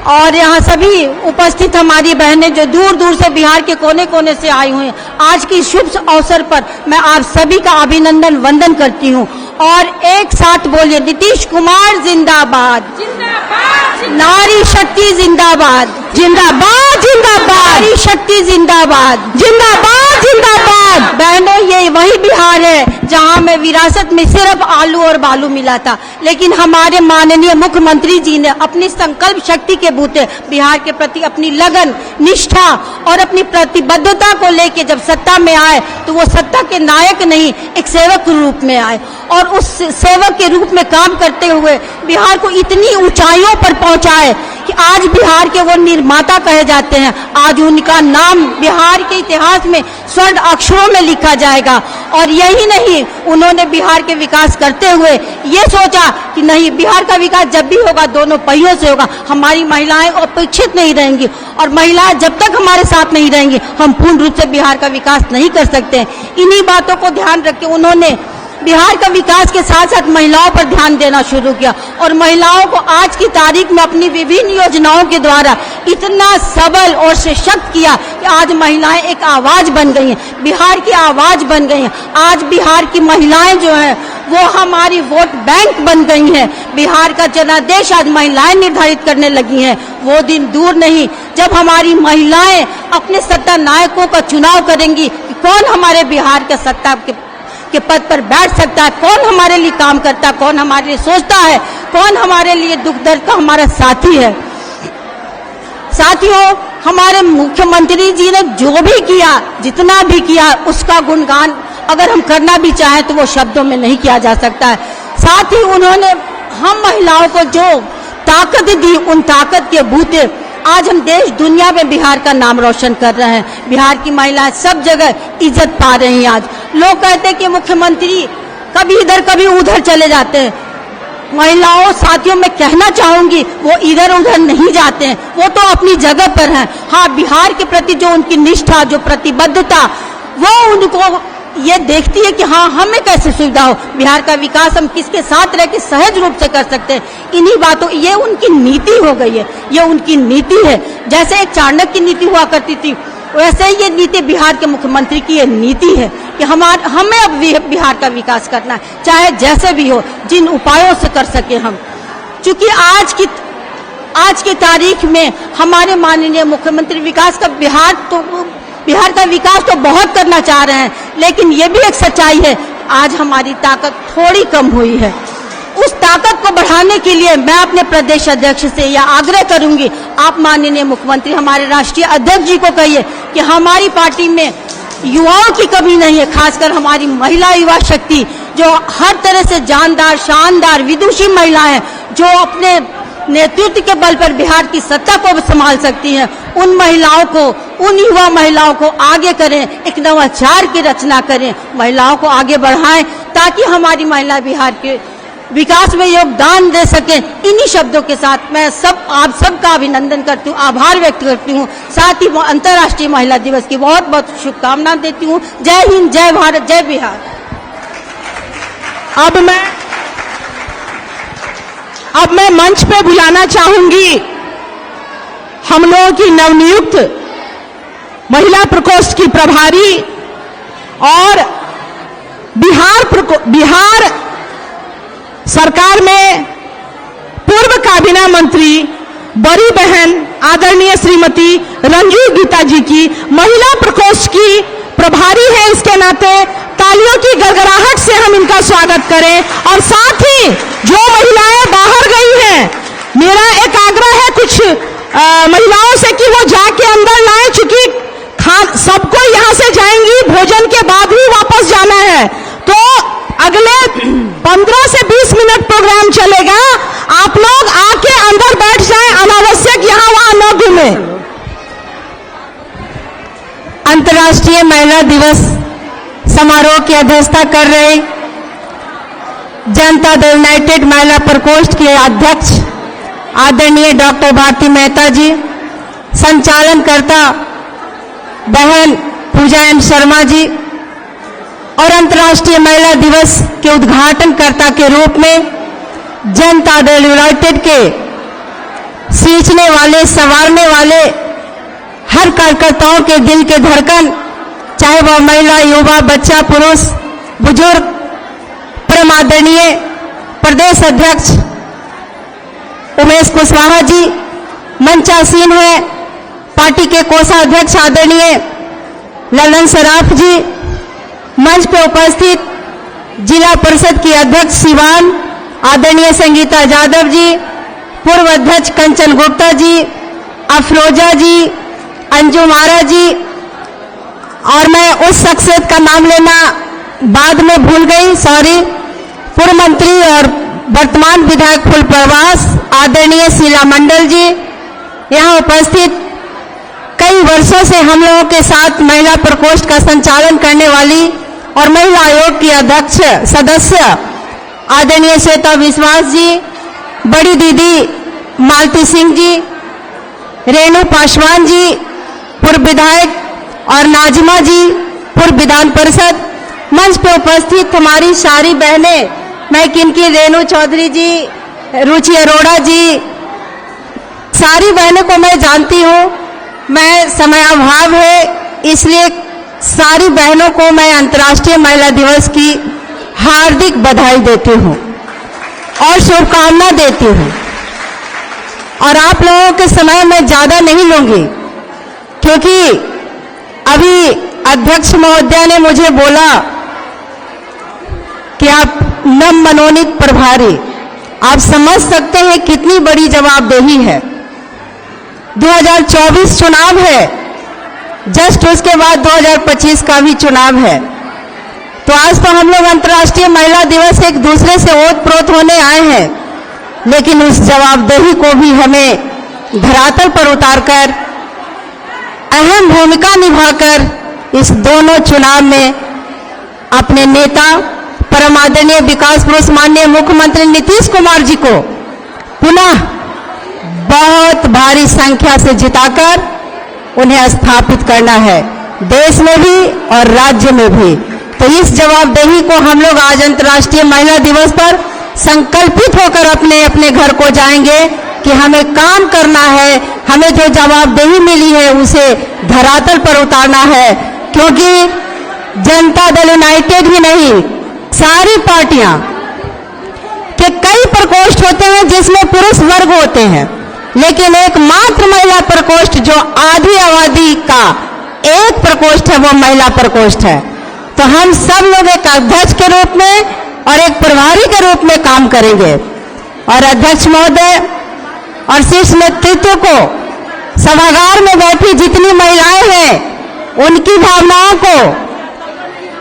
और यहाँ सभी उपस्थित हमारी बहनें जो दूर दूर से बिहार के कोने कोने से आई हुई हैं। आज की शुभ अवसर पर मैं आप सभी का अभिनंदन वंदन करती हूँ और एक साथ बोलिए, नीतीश कुमार जिंदाबाद, नारी शक्ति जिंदाबाद, जिंदाबाद जिंदाबाद, नारी शक्ति जिंदाबाद, जिंदाबाद जिंदाबाद। बहनों, ये वही बिहार है जहां में विरासत में सिर्फ आलू और बालू मिला था, लेकिन हमारे माननीय मुख्यमंत्री जी ने अपनी संकल्प शक्ति के बूते बिहार के प्रति अपनी लगन, निष्ठा और अपनी प्रतिबद्धता को लेके जब सत्ता में आए तो वो सत्ता के नायक नहीं, एक सेवक के रूप में आए और उस सेवक के रूप में काम करते हुए बिहार को इतनी ऊंचाइयों पर पहुंचाए कि आज बिहार के वो निर्माता कहे जाते हैं। आज उनका नाम बिहार के इतिहास में स्वर्ण अक्षरों में लिखा जाएगा। और यही नहीं, उन्होंने बिहार के विकास करते हुए ये सोचा कि नहीं, बिहार का विकास जब भी होगा दोनों पहियों से होगा, हमारी महिलाएं अपेक्षित नहीं रहेंगी और महिलाएं जब तक हमारे साथ नहीं रहेंगी हम पूर्ण रूप से बिहार का विकास नहीं कर सकते। इन्हीं बातों को ध्यान रख के उन्होंने बिहार का विकास के साथ साथ महिलाओं पर ध्यान देना शुरू किया और महिलाओं को आज की तारीख में अपनी विभिन्न योजनाओं के द्वारा इतना सबल और सशक्त किया कि आज महिलाएं एक आवाज बन गई हैं, बिहार की आवाज बन गई हैं। आज बिहार की महिलाएं जो हैं वो हमारी वोट बैंक बन गई हैं। बिहार का जनादेश आज महिलाएं निर्धारित करने लगी हैं। वो दिन दूर नहीं जब हमारी महिलाएं अपने सत्ता नायकों का चुनाव करेंगी कि कौन हमारे बिहार के सत्ता के पद पर बैठ सकता है, कौन हमारे लिए काम करता है, कौन हमारे लिए सोचता है, कौन हमारे लिए दुख दर्द का हमारा साथी है। साथियों, हमारे मुख्यमंत्री जी ने जो भी किया, जितना भी किया, उसका गुणगान अगर हम करना भी चाहें तो वो शब्दों में नहीं किया जा सकता है। साथ ही उन्होंने हम महिलाओं को जो ताकत दी, उन ताकत के बूते आज हम देश दुनिया में बिहार का नाम रोशन कर रहे हैं। बिहार की महिलाएं सब जगह इज्जत पा रही हैं। आज लोग कहते हैं कि मुख्यमंत्री कभी इधर कभी उधर चले जाते हैं। महिलाओं, साथियों, मैं कहना चाहूंगी वो इधर उधर नहीं जाते हैं, वो तो अपनी जगह पर हैं। हाँ, बिहार के प्रति जो उनकी निष्ठा, जो प्रतिबद्धता, वो उनको ये देखती है कि हाँ, हमें कैसे सुविधा हो, बिहार का विकास हम किसके साथ रह के सहज रूप से कर सकते हैं। इन्हीं बातों, ये उनकी नीति हो गई है, ये उनकी नीति है। जैसे एक चाणक्य की नीति हुआ करती थी, वैसे ही ये नीति बिहार के मुख्यमंत्री की ये नीति है कि हमें अब बिहार का विकास करना है, चाहे जैसे भी हो, जिन उपायों से कर सके हम। चूंकि आज की तारीख में हमारे माननीय मुख्यमंत्री विकास का बिहार का विकास तो बहुत करना चाह रहे हैं, लेकिन ये भी एक सच्चाई है, आज हमारी ताकत थोड़ी कम हुई है। उस ताकत को बढ़ाने के लिए मैं अपने प्रदेश अध्यक्ष से यह आग्रह करूंगी, आप माननीय मुख्यमंत्री हमारे राष्ट्रीय अध्यक्ष जी को कहिए कि हमारी पार्टी में युवाओं की कमी नहीं है, खासकर हमारी महिला युवा शक्ति जो हर तरह से जानदार, शानदार, विदुषी महिलाएं जो अपने नेतृत्व के बल पर बिहार की सत्ता को संभाल सकती हैं, उन महिलाओं को, उन युवा महिलाओं को आगे करें, एक नवाचार की रचना करें, महिलाओं को आगे बढ़ाएं ताकि हमारी महिला बिहार के विकास में योगदान दे सकें। इन्हीं शब्दों के साथ मैं आप सबका अभिनंदन करती हूँ, आभार व्यक्त करती हूँ। साथ ही अंतर्राष्ट्रीय महिला दिवस की बहुत बहुत शुभकामनाएं देती हूँ। जय हिंद, जय भारत, जय बिहार। अब मैं मंच पे बुलाना चाहूंगी हम लोगों की नवनियुक्त महिला प्रकोष्ठ की प्रभारी और बिहार सरकार में पूर्व काबीना मंत्री बड़ी बहन आदरणीय श्रीमती रंजू गीता जी की महिला प्रकोष्ठ की प्रभारी है, इसके नाते तालियों की गड़गड़ाहट से हम इनका स्वागत करें। और साथ ही जो महिलाएं बाहर गई हैं, मेरा एक आग्रह है कुछ महिलाओं से कि वो जाके अंदर लाएं, चूंकि सबको यहाँ से जाएंगी, भोजन के बाद ही वापस जाना है, तो अगले 15 से 20 मिनट प्रोग्राम चलेगा। आप लोग आके अंदर बैठ जाएं, अनावश्यक यहाँ वहां न घूमें। अंतर्राष्ट्रीय महिला दिवस समारोह की अध्यक्षता कर रहे जनता दल यूनाइटेड महिला प्रकोष्ठ के अध्यक्ष आदरणीय डॉक्टर भारती मेहता जी, संचालनकर्ता बहन पूजा एन शर्मा जी और अंतर्राष्ट्रीय महिला दिवस के उद्घाटनकर्ता के रूप में जनता दल यूनाइटेड के सींचने वाले, संवारने वाले हर कार्यकर्ताओं के दिल के धड़कन, चाहे वह महिला, युवा, बच्चा, पुरुष, बुजुर्ग, परम आदरणीय प्रदेश अध्यक्ष उमेश कुशवाहा जी मंचासीन है, पार्टी के कोषाध्यक्ष आदरणीय ललन सराफ जी, मंच पर उपस्थित जिला परिषद की अध्यक्ष सिवान आदरणीय संगीता यादव जी, पूर्व अध्यक्ष कंचन गुप्ता जी, अफरोजा जी, अंजू मारा जी, और मैं उस शख्सियत का नाम लेना बाद में भूल गई, सॉरी, पूर्व मंत्री और वर्तमान विधायक फुलप्रवास आदरणीय शीला मंडल जी, यहाँ उपस्थित कई वर्षों से हम लोगों के साथ महिला प्रकोष्ठ का संचालन करने वाली और महिला आयोग की अध्यक्ष सदस्य आदरणीय श्वेता विश्वास जी, बड़ी दीदी मालती सिंह जी, रेणु पासवान जी पूर्व विधायक और नाजिमा जी पूर्व विधान परिषद, मंच पर उपस्थित हमारी सारी बहनें, मैं किनकी रेणु चौधरी जी, रुचि अरोड़ा जी, सारी बहनों को मैं जानती हूँ, मैं समयाभाव है इसलिए सारी बहनों को मैं अंतर्राष्ट्रीय महिला दिवस की हार्दिक बधाई देती हूँ और शुभकामना देती हूँ। और आप लोगों के समय में ज्यादा नहीं लूंगी क्योंकि अभी अध्यक्ष महोदया ने मुझे बोला कि आप नव मनोनीत प्रभारी, आप समझ सकते हैं कितनी बड़ी जवाबदेही है। 2024 चुनाव है, जस्ट उसके बाद 2025 का भी चुनाव है, तो आज तो हम लोग अंतर्राष्ट्रीय महिला दिवस एक दूसरे से ओत-प्रोत होने आए हैं, लेकिन उस जवाबदेही को भी हमें धरातल पर उतारकर अहम भूमिका निभाकर इस दोनों चुनाव में अपने नेता परम आदरणीय विकास पुरुष माननीय मुख्यमंत्री नीतीश कुमार जी को पुनः बहुत भारी संख्या से जिताकर उन्हें स्थापित करना है, देश में भी और राज्य में भी। तो इस जवाबदेही को हम लोग आज अंतर्राष्ट्रीय महिला दिवस पर संकल्पित होकर अपने अपने घर को जाएंगे कि हमें काम करना है, हमें जो जवाबदेही मिली है उसे धरातल पर उतारना है, क्योंकि जनता दल यूनाइटेड ही नहीं, सारी पार्टियां के कई प्रकोष्ठ होते हैं जिसमें पुरुष वर्ग होते हैं, लेकिन एकमात्र महिला प्रकोष्ठ जो आधी आबादी का एक प्रकोष्ठ है वो महिला प्रकोष्ठ है। तो हम सब लोग एक अध्यक्ष के रूप में और एक प्रभारी के रूप में काम करेंगे और अध्यक्ष महोदय और शीर्ष नेतृत्व को सभागार में बैठी जितनी महिलाएं हैं उनकी भावनाओं को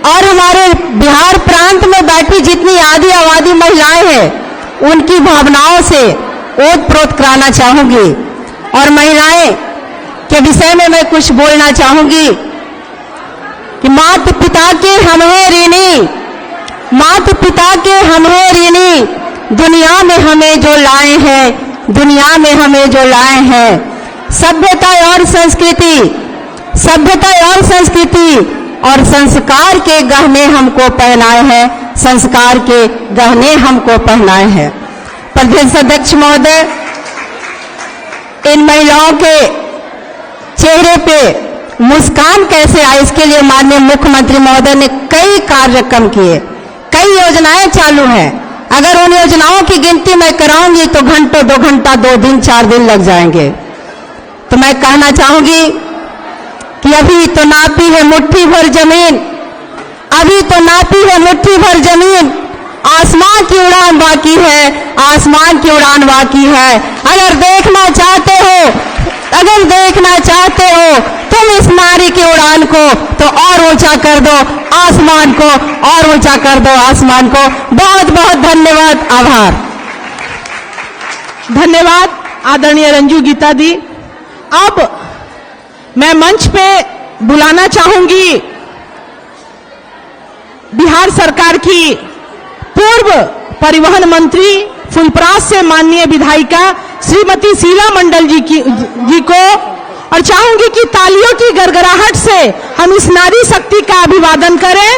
और हमारे बिहार प्रांत में बैठी जितनी आधी आबादी महिलाएं हैं उनकी भावनाओं से ओत-प्रोत कराना चाहूंगी। और महिलाएं के विषय में मैं कुछ बोलना चाहूंगी कि माता पिता के हम हैं ऋणी, माता पिता के हम हैं ऋणी, दुनिया में हमें जो लाए हैं, दुनिया में हमें जो लाए हैं, सभ्यता और संस्कृति, सभ्यता और संस्कृति और संस्कार के गहने हमको पहनाए हैं, संस्कार के गहने हमको पहनाए हैं। प्रदेश अध्यक्ष महोदय, इन महिलाओं के चेहरे पे मुस्कान कैसे आए इसके लिए माननीय मुख्यमंत्री महोदय ने कई कार्यक्रम किए, कई योजनाएं चालू हैं। अगर उन योजनाओं की गिनती मैं कराऊंगी तो घंटों 2 घंटा 2 दिन 4 दिन लग जाएंगे। तो मैं कहना चाहूंगी कि अभी तो नापी है मुट्ठी भर जमीन, अभी तो नापी है मुट्ठी भर जमीन, आसमान की उड़ान बाकी है, आसमान की उड़ान बाकी है। अगर देखना चाहते हो, अगर देखना चाहते हो तुम इस नारी की उड़ान को तो और ऊंचा कर दो आसमान को, और ऊंचा कर दो आसमान को। बहुत बहुत धन्यवाद, आभार। धन्यवाद आदरणीय रंजू गीता दी। अब मैं मंच पे बुलाना चाहूंगी बिहार सरकार की पूर्व परिवहन मंत्री फुलपरास से माननीय विधायिका श्रीमती शीला मंडल जी को, और चाहूंगी कि तालियों की गड़गड़ाहट से हम इस नारी शक्ति का अभिवादन करें।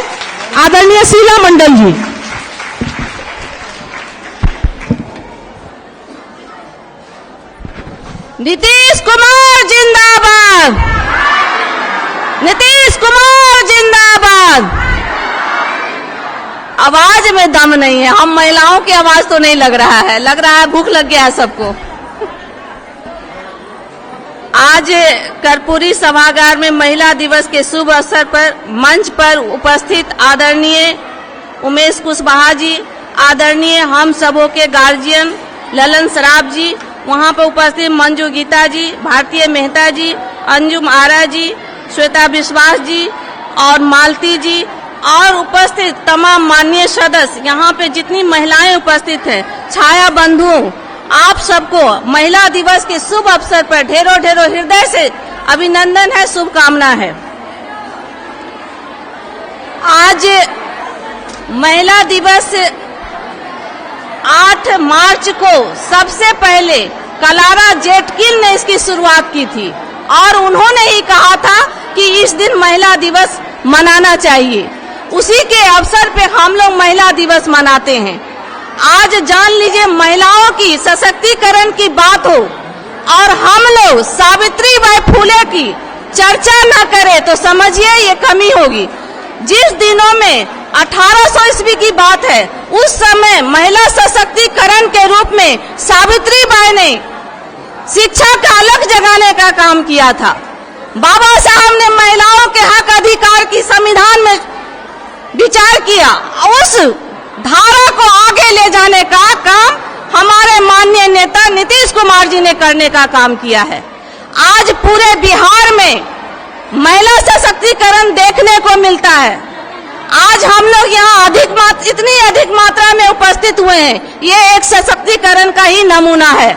आदरणीय शीला मंडल जी। नीतीश कुमार जिंदाबाद, नीतीश कुमार जिंदाबाद। आवाज में दम नहीं है, हम महिलाओं की आवाज तो नहीं लग रहा है, लग रहा है भूख लग गया है सबको। आज कर्पूरी सभागार में महिला दिवस के शुभ अवसर पर मंच पर उपस्थित आदरणीय उमेश कुशवाहा जी, आदरणीय हम सबों के गार्जियन ललन सराफ जी, वहां पर उपस्थित मंजू गीता जी, भारती मेहता जी, अंजुम आरा जी, श्वेता विश्वास जी और मालती जी और उपस्थित तमाम माननीय सदस्य, यहाँ पे जितनी महिलाएं उपस्थित हैं, छाया बंधुओं, आप सबको महिला दिवस के शुभ अवसर पर ढेरों ढेरों हृदय से अभिनंदन है, शुभकामना है। आज महिला दिवस 8 मार्च को सबसे पहले कलारा जेटकिन ने इसकी शुरुआत की थी और उन्होंने ही कहा था कि इस दिन महिला दिवस मनाना चाहिए। उसी के अवसर पे हम लोग महिला दिवस मनाते हैं। आज जान लीजिए, महिलाओं की सशक्तिकरण की बात हो और हम लोग सावित्रीबाई फुले की चर्चा न करें तो समझिए ये कमी होगी। जिस दिनों में 1800 ईस्वी की बात है, उस समय महिला सशक्तिकरण के रूप में सावित्रीबाई ने शिक्षा का अलग जगाने का काम किया था। बाबा साहब ने महिलाओं के हक अधिकार की संविधान में विचार किया, उस धारा को आगे ले जाने का काम हमारे माननीय नेता नीतीश कुमार जी ने करने का काम किया है। आज पूरे बिहार में महिला सशक्तिकरण देखने को मिलता है। आज हम लोग यहाँ इतनी अधिक मात्रा में उपस्थित हुए हैं, ये एक सशक्तिकरण का ही नमूना है।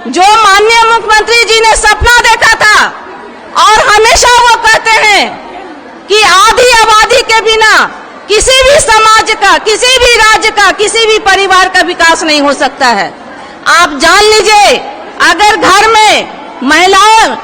जो माननीय मुख्यमंत्री जी ने सपना देखा था और हमेशा वो कहते हैं कि आधी आबादी के बिना किसी भी समाज का, किसी भी राज्य का, किसी भी परिवार का विकास नहीं हो सकता है। आप जान लीजिए, अगर घर में महिलाओं,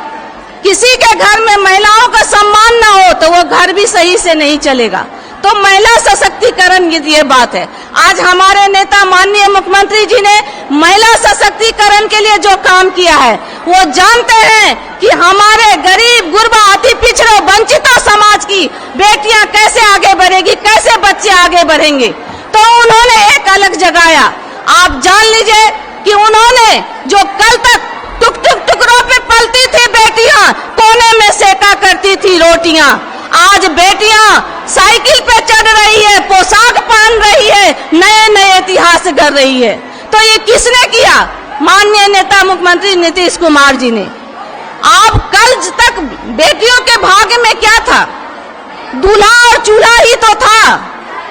किसी के घर में महिलाओं का सम्मान ना हो तो वो घर भी सही से नहीं चलेगा। तो महिला सशक्तिकरण ये बात है। आज हमारे नेता माननीय मुख्यमंत्री जी ने महिला सशक्तिकरण के लिए जो काम किया है, वो जानते हैं कि हमारे गरीब, गुरबा, अति पिछड़े, वंचितों समाज की बेटियां कैसे आगे बढ़ेगी, कैसे बच्चे आगे बढ़ेंगे, तो उन्होंने एक अलग जगाया। आप जान लीजिए कि उन्होंने जो कल तक टुकड़ों पे पलती थी बेटियां, कोने में सेका करती थी रोटियां, आज बेटियां साइकिल पे चढ़ रही है, पोशाक पहन रही है, नए नए इतिहास गढ़ रही है। तो ये किसने किया? माननीय नेता मुख्यमंत्री नीतीश कुमार जी ने। आप कल तक बेटियों के भाग्य में क्या था? दूल्हा और चूल्हा ही तो था,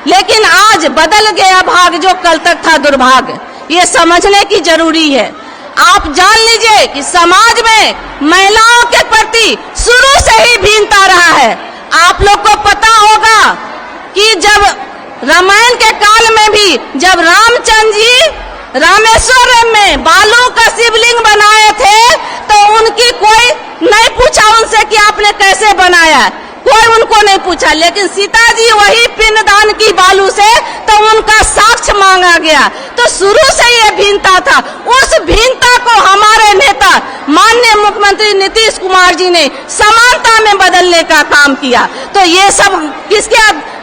लेकिन आज बदल गया भाग्य, जो कल तक था दुर्भाग्य। ये समझने की जरूरी है। आप जान लीजिए कि समाज में महिलाओं के प्रति शुरू से ही भिन्नता रहा है। आप लोग को पता होगा कि जब रामायण के काल में भी जब रामचंद्र जी रामेश्वर में बालू का शिवलिंग बनाए थे, तो उनकी कोई नहीं पूछा उनसे कि आपने कैसे बनाया, कोई उनको नहीं पूछा। लेकिन सीता जी वही पिंडदान की बालू से, तो उनका साक्ष्य मांगा गया। तो शुरू से ये भिन्नता था। उस भिन्नता को हमारे नेता माननीय मुख्यमंत्री नीतीश कुमार जी ने समानता में बदलने का काम किया। तो ये सब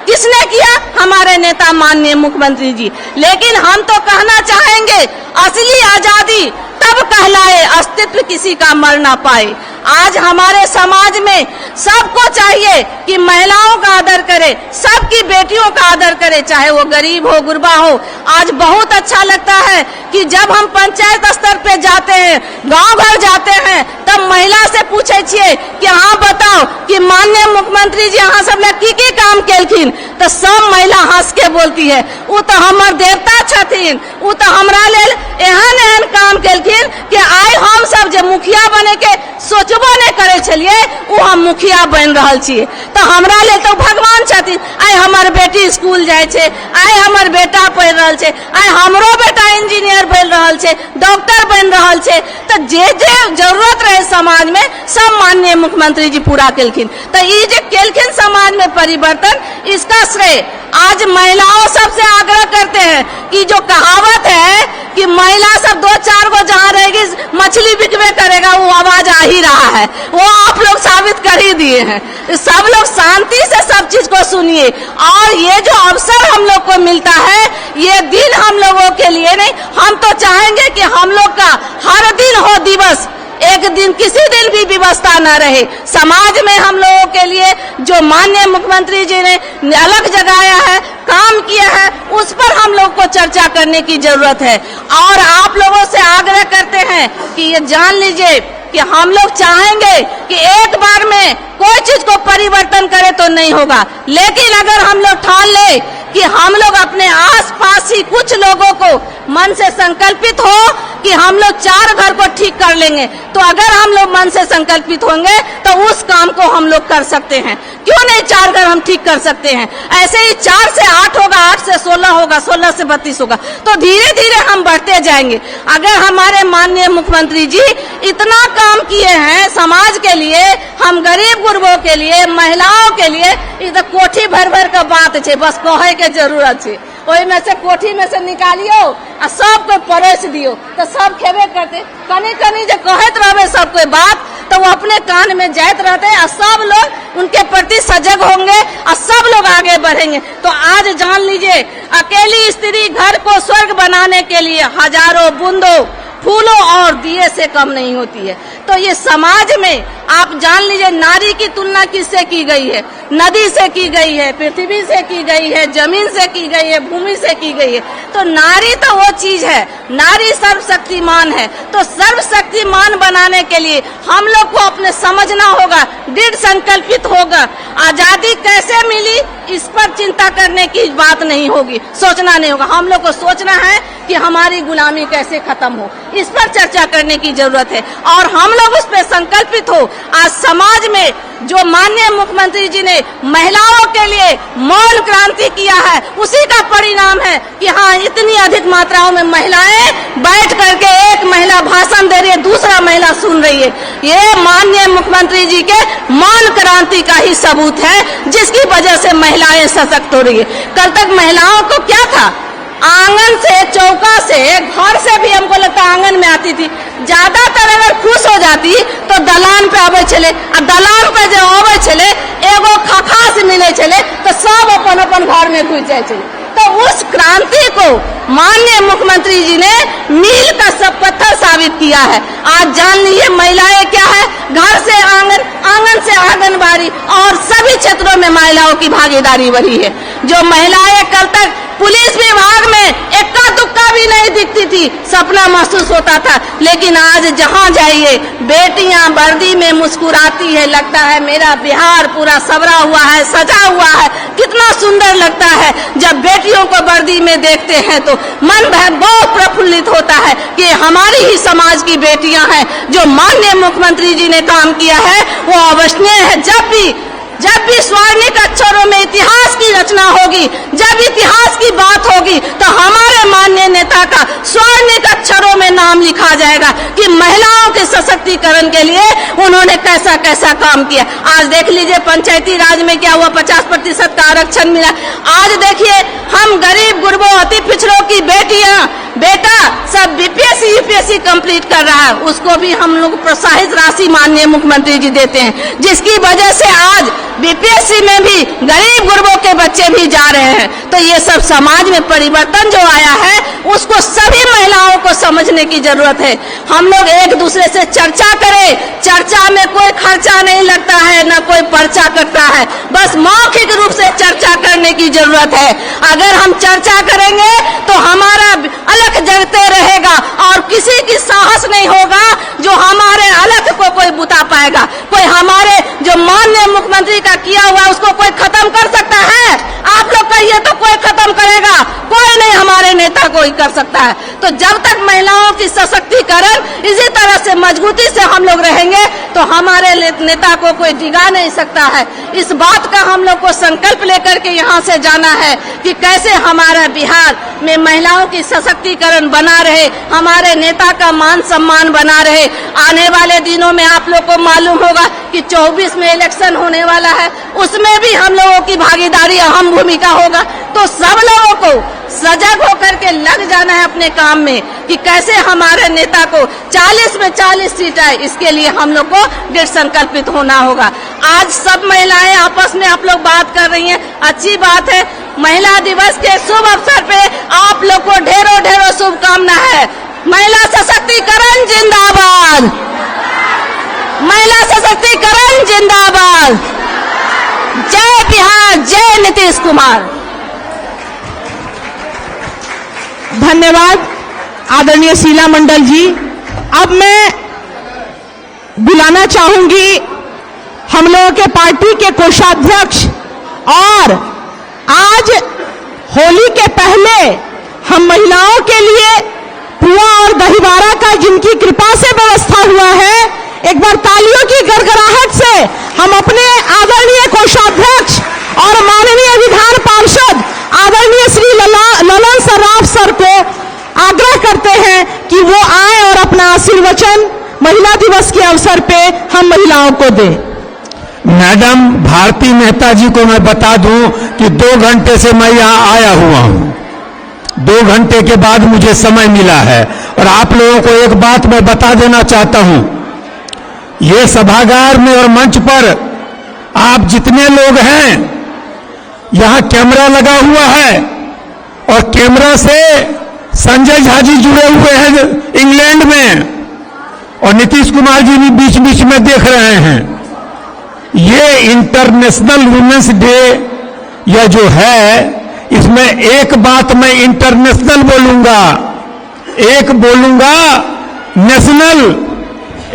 किसने किया? हमारे नेता माननीय मुख्यमंत्री जी। लेकिन हम तो कहना चाहेंगे, असली आजादी तब कहलाए अस्तित्व किसी का मर ना पाए। आज हमारे समाज में सबको चाहिए कि महिलाओं का आदर करे, सबकी बेटियों का आदर करे, चाहे वो गरीब हो, गुरबा हो। आज बहुत अच्छा लगता है कि जब हम पंचायत स्तर पे जाते हैं, गांव घर जाते हैं, तब महिला से पूछे छिए कि हाँ बताओ कि माननीय मुख्यमंत्री जी यहाँ सब की काम केलखिन, तो सब महिला हंस के बोलती है, वो तो हमार देवता छथिन, वो तो हमरा लेल एहन एहन काम केलखिन कहलखिन कि आइ हम सब जे मुखिया बने के सोचबो नहीं करे छलिए वो हम मुखिया बन रहल छिए। तो हमरा ले तो भगवान छथिन। आइ हमर बेटी स्कूल जाए छे, आइ हमर बेटा पढ़ रहल छे, आइ हमरो बेटा इंजीनियर बन रहल छे, डॉक्टर बन रहल छे। तो जे जे जरूरत रहे समाज में सब माननीय मुख्यमंत्री जी पूरा केलखिन। तो ये जे केलखिन समाज में परिवर्तन, इसका श्रेय आज महिलाओं सबसे आग्रह करते हैं कि जो कहावत है कि महिला सब 2-4 गो जहाँ रहेगी मछली बिकवे करेगा, वो आवाज आ ही रहा है, वो आप लोग साबित कर ही दिए हैं। सब लोग शांति से सब चीज को सुनिए। और ये जो अवसर हम लोग को मिलता है, ये दिन हम लोगों के लिए नहीं, हम तो चाहेंगे कि हम लोग का हर दिन हो दिवस, एक दिन किसी दिन भी व्यवस्था न रहे। समाज में हम लोगों के लिए जो माननीय मुख्यमंत्री जी ने अलग जगाया है, काम किया है, उस पर हम लोग को चर्चा करने की जरूरत है। और आप लोगों से आग्रह करते हैं कि ये जान लीजिए कि हम लोग चाहेंगे कि एक बार में कोई चीज को परिवर्तन करे तो नहीं होगा, लेकिन अगर हम लोग ठान ले कि हम लोग अपने आसपास ही कुछ लोगों को मन से संकल्पित हो कि हम लोग 4 घर को ठीक कर लेंगे, तो अगर हम लोग मन से संकल्पित होंगे तो उस काम को हम लोग कर सकते हैं। क्यों नहीं 4 घर हम ठीक कर सकते हैं? ऐसे ही 4 से 8 होगा, 8 से 16 होगा, 16 से 32 होगा, तो धीरे धीरे हम बढ़ते जाएंगे। अगर हमारे माननीय मुख्यमंत्री जी इतना काम किए हैं समाज के लिए, हम गरीब गुरबों के लिए, महिलाओं के लिए, इधर कोठी भर भर का बात है, बस कहे के जरूरत है। ओहि में से कोठी में से निकालियो आ सबको परोस दियो तो सब खेबे करते। कनी कनी जो कहत रहे सब कोई बात तो वो अपने कान में जात रहते और सब लोग उनके प्रति सजग होंगे और सब लोग आगे बढ़ेंगे। तो आज जान लीजिए, अकेली स्त्री घर को स्वर्ग बनाने के लिए हजारों बूंदों फूलों और दिए से कम नहीं होती है। तो ये समाज में आप जान लीजिए, नारी की तुलना किससे की गई है? नदी से की गई है, पृथ्वी से की गई है, जमीन से की गई है, भूमि से की गई है। तो नारी तो वो चीज है, नारी सर्वशक्तिमान है। तो सर्वशक्तिमान बनाने के लिए हम लोग को अपने समझना होगा, दृढ़ संकल्पित होगा। आजादी कैसे मिली इस पर चिंता करने की बात नहीं होगी, सोचना नहीं होगा। हम लोग को सोचना है कि हमारी गुलामी कैसे खत्म हो, इस पर चर्चा करने की जरूरत है और हम लोग उस पर संकल्पित हो। आज समाज में जो माननीय मुख्यमंत्री जी ने महिलाओं के लिए मौन क्रांति किया है, उसी का परिणाम है कि हाँ, इतनी अधिक मात्राओं में महिलाएं बैठ करके एक महिला भाषण दे रही है, दूसरा महिला सुन रही है। ये माननीय मुख्यमंत्री जी के मौन क्रांति का ही सबूत है, जिसकी वजह से महिलाएं सशक्त हो रही है। कल तक महिलाओं को क्या था, आंगन से, चौका से, घर से भी हमको लगता आंगन में आती थी। ज्यादातर अगर खुश हो जाती तो दलान पे आवे चले, और दलान पे जो आवे चले एगो खखास मिले चले तो सब अपन अपन घर में घुस जाए चले। तो उस क्रांति को माननीय मुख्यमंत्री जी ने मील का सब पत्थर साबित किया है। आज जान लीजिए, महिलाएं क्या है, घर से आंगन, आंगन से आंगनबाड़ी और सभी क्षेत्रों में महिलाओं की भागीदारी बढ़ी है। जो महिलाएं कल तक पुलिस विभाग में इक्का दुक्का भी नहीं दिखती थी, सपना महसूस होता था, लेकिन आज जहां जाइए बेटियां वर्दी में मुस्कुराती है, लगता है मेरा बिहार पूरा सवरा हुआ है, सजा हुआ है। कितना सुंदर लगता है जब बेटियों को वर्दी में देखते हैं, तो मन बहुत प्रफुल्लित होता है कि हमारी ही समाज की बेटियां हैं। जो माननीय मुख्यमंत्री जी ने काम किया है वो अविस्मरणीय है। जब भी स्वर्णिक अक्षरों में इतिहास की रचना होगी, जब इतिहास की बात होगी, तो हमारे माननीय नेता का स्वर्णिक अक्षरों में नाम लिखा जाएगा कि महिलाओं के सशक्तिकरण के लिए उन्होंने कैसा कैसा काम किया। आज देख लीजिए पंचायती राज में क्या हुआ, 50% का आरक्षण मिला। आज देखिए हम गरीब गुरबों, अति पिछड़ों की बेटा सब बीपीएससी यूपीएससी कंप्लीट कर रहा है, उसको भी हम लोग प्रोत्साहित राशि माननीय मुख्यमंत्री जी देते हैं, जिसकी वजह से आज बीपीएससी में भी गरीब गुरबों के बच्चे भी जा रहे हैं। तो ये सब समाज में परिवर्तन जो आया है, उसको सभी महिलाओं को समझने की जरूरत है। हम लोग एक दूसरे से चर्चा करें, चर्चा में कोई खर्चा नहीं लगता है, न कोई पर्चा कटता है, बस मौखिक रूप से चर्चा करने की जरूरत है। अगर हम चर्चा करेंगे तो हमारा अलख जगते रहेगा और किसी की साहस नहीं होगा जो हमारे अलख को कोई बुता पाएगा। कोई हमारे जो माननीय मुख्यमंत्री का किया हुआ उसको कोई खत्म कर सकता है? आप लोग कहिए तो कोई खत्म करेगा? कोई नहीं हमारे नेता को ही कर सकता है। तो जब तक महिलाओं की सशक्तिकरण इसी तरह से मजबूती से हम लोग रहेंगे तो हमारे नेता को कोई डिगा नहीं सकता है। इस बात का हम लोग को संकल्प लेकर के यहाँ से जाना है कि कैसे हमारा बिहार में महिलाओं की सशक्तिकरण बना रहे, हमारे नेता का मान सम्मान बना रहे। आने वाले दिनों में आप लोग को मालूम होगा कि 24 में इलेक्शन होने वाला है, उसमें भी हम लोगों की भागीदारी अहम भूमिका होगा। तो सब लोगों को सजग होकर के लग जाना है अपने काम में कि कैसे हमारे नेता को 40 में 40 सीट आए, इसके लिए हम लोग को दृढ़ संकल्पित होना होगा। आज सब महिलाएं आपस में आप लोग बात कर रही हैं, अच्छी बात है। महिला दिवस के शुभ अवसर पे आप लोग को ढेरों ढेरों शुभकामना है। महिला सशक्तिकरण जिंदाबाद, महिला सशक्तिकरण जिंदाबाद। जय बिहार, जय नीतीश कुमार। धन्यवाद आदरणीय शीला मंडल जी। अब मैं बुलाना चाहूंगी हम लोगों के पार्टी के कोषाध्यक्ष, और आज होली के पहले हम महिलाओं के लिए पुआ और दहीवारा का जिनकी कृपा से व्यवस्था हुआ है, एक बार तालियों की गड़गड़ाहट से हम अपने आदरणीय कोषाध्यक्ष और माननीय विधान पार्षद आदरणीय श्री ललन सर्राफ सर को आग्रह करते हैं कि वो आए और अपना आशीर्वचन महिला दिवस के अवसर पे हम महिलाओं को दें। मैडम भारती मेहता जी को मैं बता दूं कि 2 घंटे से मैं यहाँ आया हुआ हूं। 2 घंटे के बाद मुझे समय मिला है। और आप लोगों को एक बात मैं बता देना चाहता हूं, ये सभागार में और मंच पर आप जितने लोग हैं, यहां कैमरा लगा हुआ है और कैमरा से संजय झा जी जुड़े हुए हैं इंग्लैंड में, और नीतीश कुमार जी भी बीच बीच में देख रहे हैं। ये इंटरनेशनल वुमेन्स डे यह जो है, इसमें एक बात मैं इंटरनेशनल बोलूंगा, एक बोलूंगा नेशनल,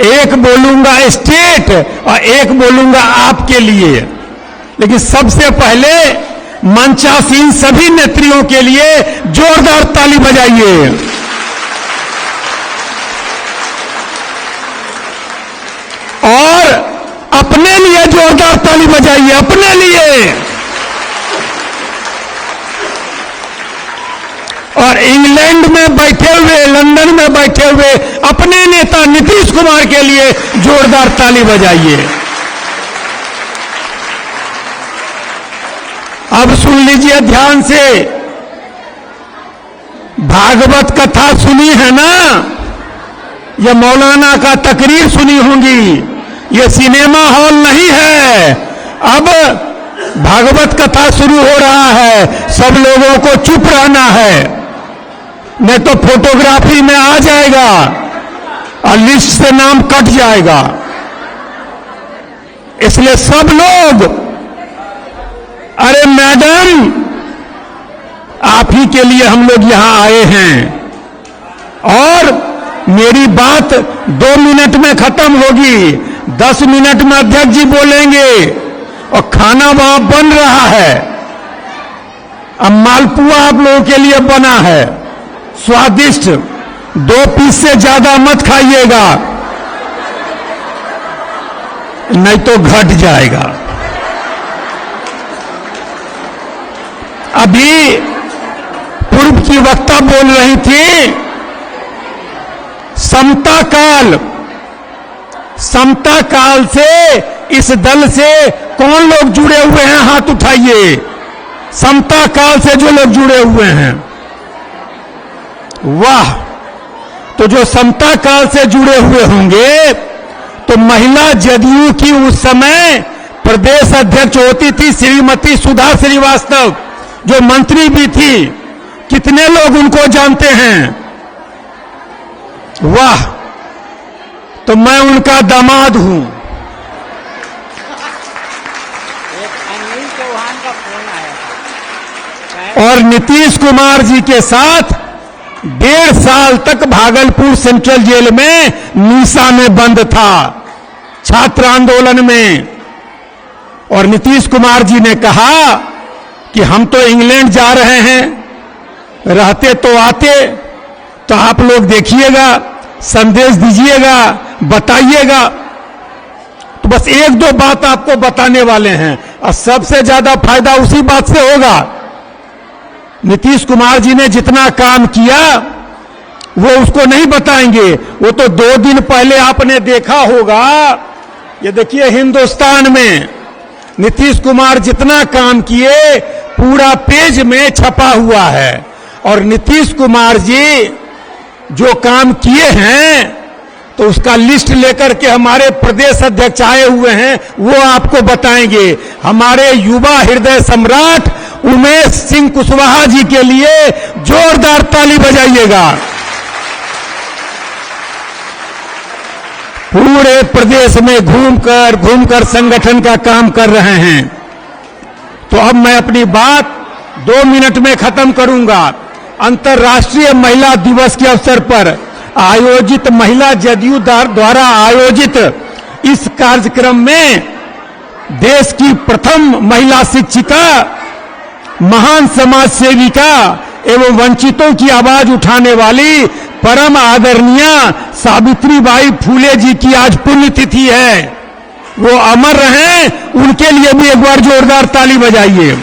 एक बोलूंगा स्टेट और एक बोलूंगा आपके लिए। लेकिन सबसे पहले मंचासीन सभी नेत्रियों के लिए जोरदार ताली बजाइए। और अपने लिए जोरदार ताली बजाइए, अपने लिए। और इंग्लैंड में बैठे हुए, लंदन में बैठे हुए अपने नेता नीतीश कुमार के लिए जोरदार ताली बजाइए। अब सुन लीजिए ध्यान से, भागवत कथा सुनी है ना, यह मौलाना का तकरीर सुनी होंगी, यह सिनेमा हॉल नहीं है। अब भागवत कथा शुरू हो रहा है, सब लोगों को चुप रहना है, नहीं तो फोटोग्राफी में आ जाएगा और लिस्ट से नाम कट जाएगा। इसलिए सब लोग, अरे मैडम आप ही के लिए हम लोग यहां आए हैं, और मेरी बात 2 मिनट में खत्म होगी। 10 मिनट में अध्यक्ष जी बोलेंगे और खाना वहां बन रहा है। अब मालपुआ आप लोगों के लिए बना है, स्वादिष्ट। 2 पीस से ज्यादा मत खाइएगा, नहीं तो घट जाएगा। अभी पूर्व की वक्ता बोल रही थी, समता काल से इस दल से कौन लोग जुड़े हुए हैं, हाथ उठाइए। समता काल से जो लोग जुड़े हुए हैं, वाह। तो जो समता काल से जुड़े हुए होंगे, तो महिला जदयू की उस समय प्रदेश अध्यक्ष होती थी श्रीमती सुधा श्रीवास्तव, जो मंत्री भी थी। कितने लोग उनको जानते हैं? वाह। तो मैं उनका दामाद हूं। और नीतीश कुमार जी के साथ 1.5 साल तक भागलपुर सेंट्रल जेल में मीसा में बंद था, छात्र आंदोलन में। और नीतीश कुमार जी ने कहा कि हम तो इंग्लैंड जा रहे हैं, रहते तो आते, तो आप लोग देखिएगा, संदेश दीजिएगा, बताइएगा। तो बस एक दो बात आपको बताने वाले हैं और सबसे ज्यादा फायदा उसी बात से होगा। नीतीश कुमार जी ने जितना काम किया वो उसको नहीं बताएंगे, वो तो 2 दिन पहले आपने देखा होगा। ये देखिए हिंदुस्तान में नीतीश कुमार जितना काम किए पूरा पेज में छपा हुआ है। और नीतीश कुमार जी जो काम किए हैं तो उसका लिस्ट लेकर के हमारे प्रदेश अध्यक्ष आए हुए हैं, वो आपको बताएंगे। हमारे युवा हृदय सम्राट उमेश सिंह कुशवाहा जी के लिए जोरदार ताली बजाइएगा। पूरे प्रदेश में घूमकर संगठन का काम कर रहे हैं। तो अब मैं अपनी बात 2 मिनट में खत्म करूंगा। अंतर्राष्ट्रीय महिला दिवस के अवसर पर आयोजित महिला जदयू द्वारा आयोजित इस कार्यक्रम में देश की प्रथम महिला शिक्षिका, महान समाज सेविका एवं वंचितों की आवाज उठाने वाली परम आदरणीय सावित्रीबाई फूले जी की आज पुण्यतिथि है। वो अमर रहें, उनके लिए भी एक बार जोरदार ताली बजाइए।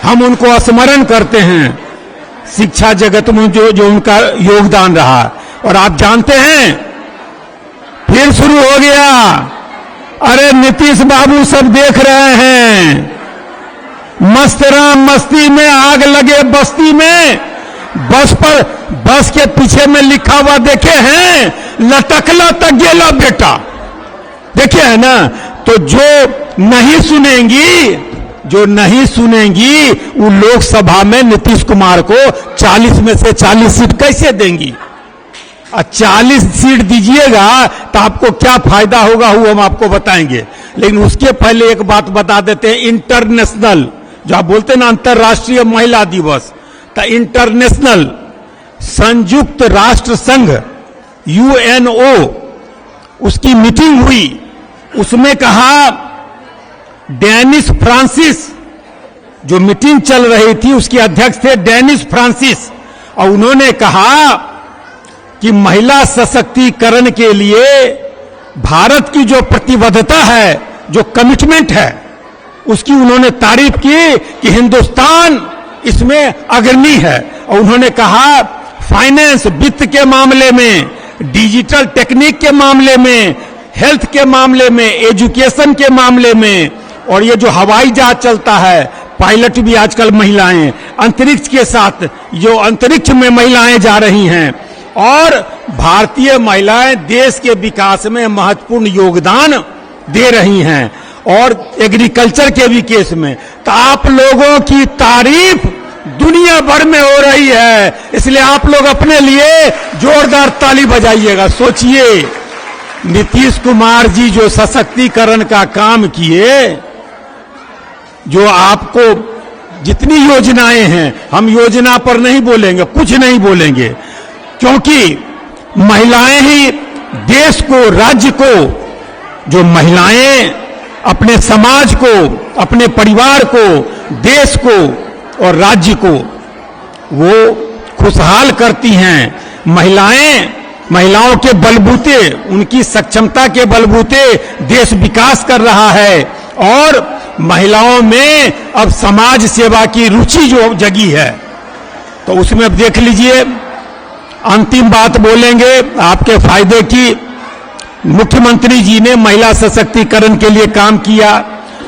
हम उनको स्मरण करते हैं, शिक्षा जगत में जो उनका योगदान रहा। और आप जानते हैं फिर शुरू हो गया, अरे नीतीश बाबू सब देख रहे हैं, मस्तराम मस्ती में आग लगे बस्ती में, बस के पीछे में लिखा हुआ देखे हैं, लटकला तक गेला बेटा, देखे है ना। तो जो नहीं सुनेंगी वो लोकसभा में नीतीश कुमार को 40 में से 40 सीट कैसे देंगी? और 40 सीट दीजिएगा तो आपको क्या फायदा होगा वो हम आपको बताएंगे। लेकिन उसके पहले एक बात बता देते हैं, इंटरनेशनल जो आप बोलते हैं ना अंतर्राष्ट्रीय महिला दिवस, तो इंटरनेशनल संयुक्त राष्ट्र संघ UNO उसकी मीटिंग हुई, उसमें कहा डेनिस फ्रांसिस, जो मीटिंग चल रही थी उसके अध्यक्ष थे डेनिस फ्रांसिस, और उन्होंने कहा कि महिला सशक्तिकरण के लिए भारत की जो प्रतिबद्धता है, जो कमिटमेंट है, उसकी उन्होंने तारीफ की कि हिंदुस्तान इसमें अग्रणी है। और उन्होंने कहा फाइनेंस, वित्त के मामले में, डिजिटल टेक्निक के मामले में, हेल्थ के मामले में, एजुकेशन के मामले में, और ये जो हवाई जहाज चलता है, पायलट भी आजकल महिलाएं, अंतरिक्ष के साथ जो अंतरिक्ष में महिलाएं जा रही हैं, और भारतीय महिलाएं देश के विकास में महत्वपूर्ण योगदान दे रही हैं, और एग्रीकल्चर के भी केस में। तो आप लोगों की तारीफ दुनिया भर में हो रही है, इसलिए आप लोग अपने लिए जोरदार ताली बजाइएगा। सोचिए नीतीश कुमार जी जो सशक्तिकरण का काम किए, जो आपको जितनी योजनाएं हैं, हम योजना पर नहीं बोलेंगे, कुछ नहीं बोलेंगे, क्योंकि महिलाएं ही देश को, राज्य को, जो महिलाएं अपने समाज को, अपने परिवार को, देश को और राज्य को वो खुशहाल करती हैं। महिलाओं के बलबूते, उनकी सक्षमता के बलबूते देश विकास कर रहा है, और महिलाओं में अब समाज सेवा की रुचि जो जगी है, तो उसमें अब देख लीजिए। अंतिम बात बोलेंगे आपके फायदे की, मुख्यमंत्री जी ने महिला सशक्तिकरण के लिए काम किया,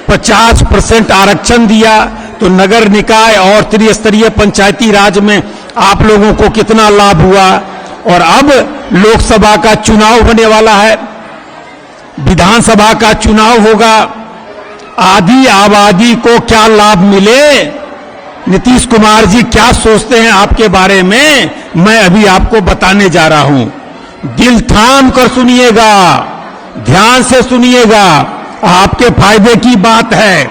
50% आरक्षण दिया, तो नगर निकाय और त्रिस्तरीय पंचायती राज में आप लोगों को कितना लाभ हुआ। और अब लोकसभा का चुनाव होने वाला है, विधानसभा का चुनाव होगा, आधी आबादी को क्या लाभ मिले, नीतीश कुमार जी क्या सोचते हैं आपके बारे में, मैं अभी आपको बताने जा रहा हूं। दिल थाम कर सुनिएगा, ध्यान से सुनिएगा, आपके फायदे की बात है।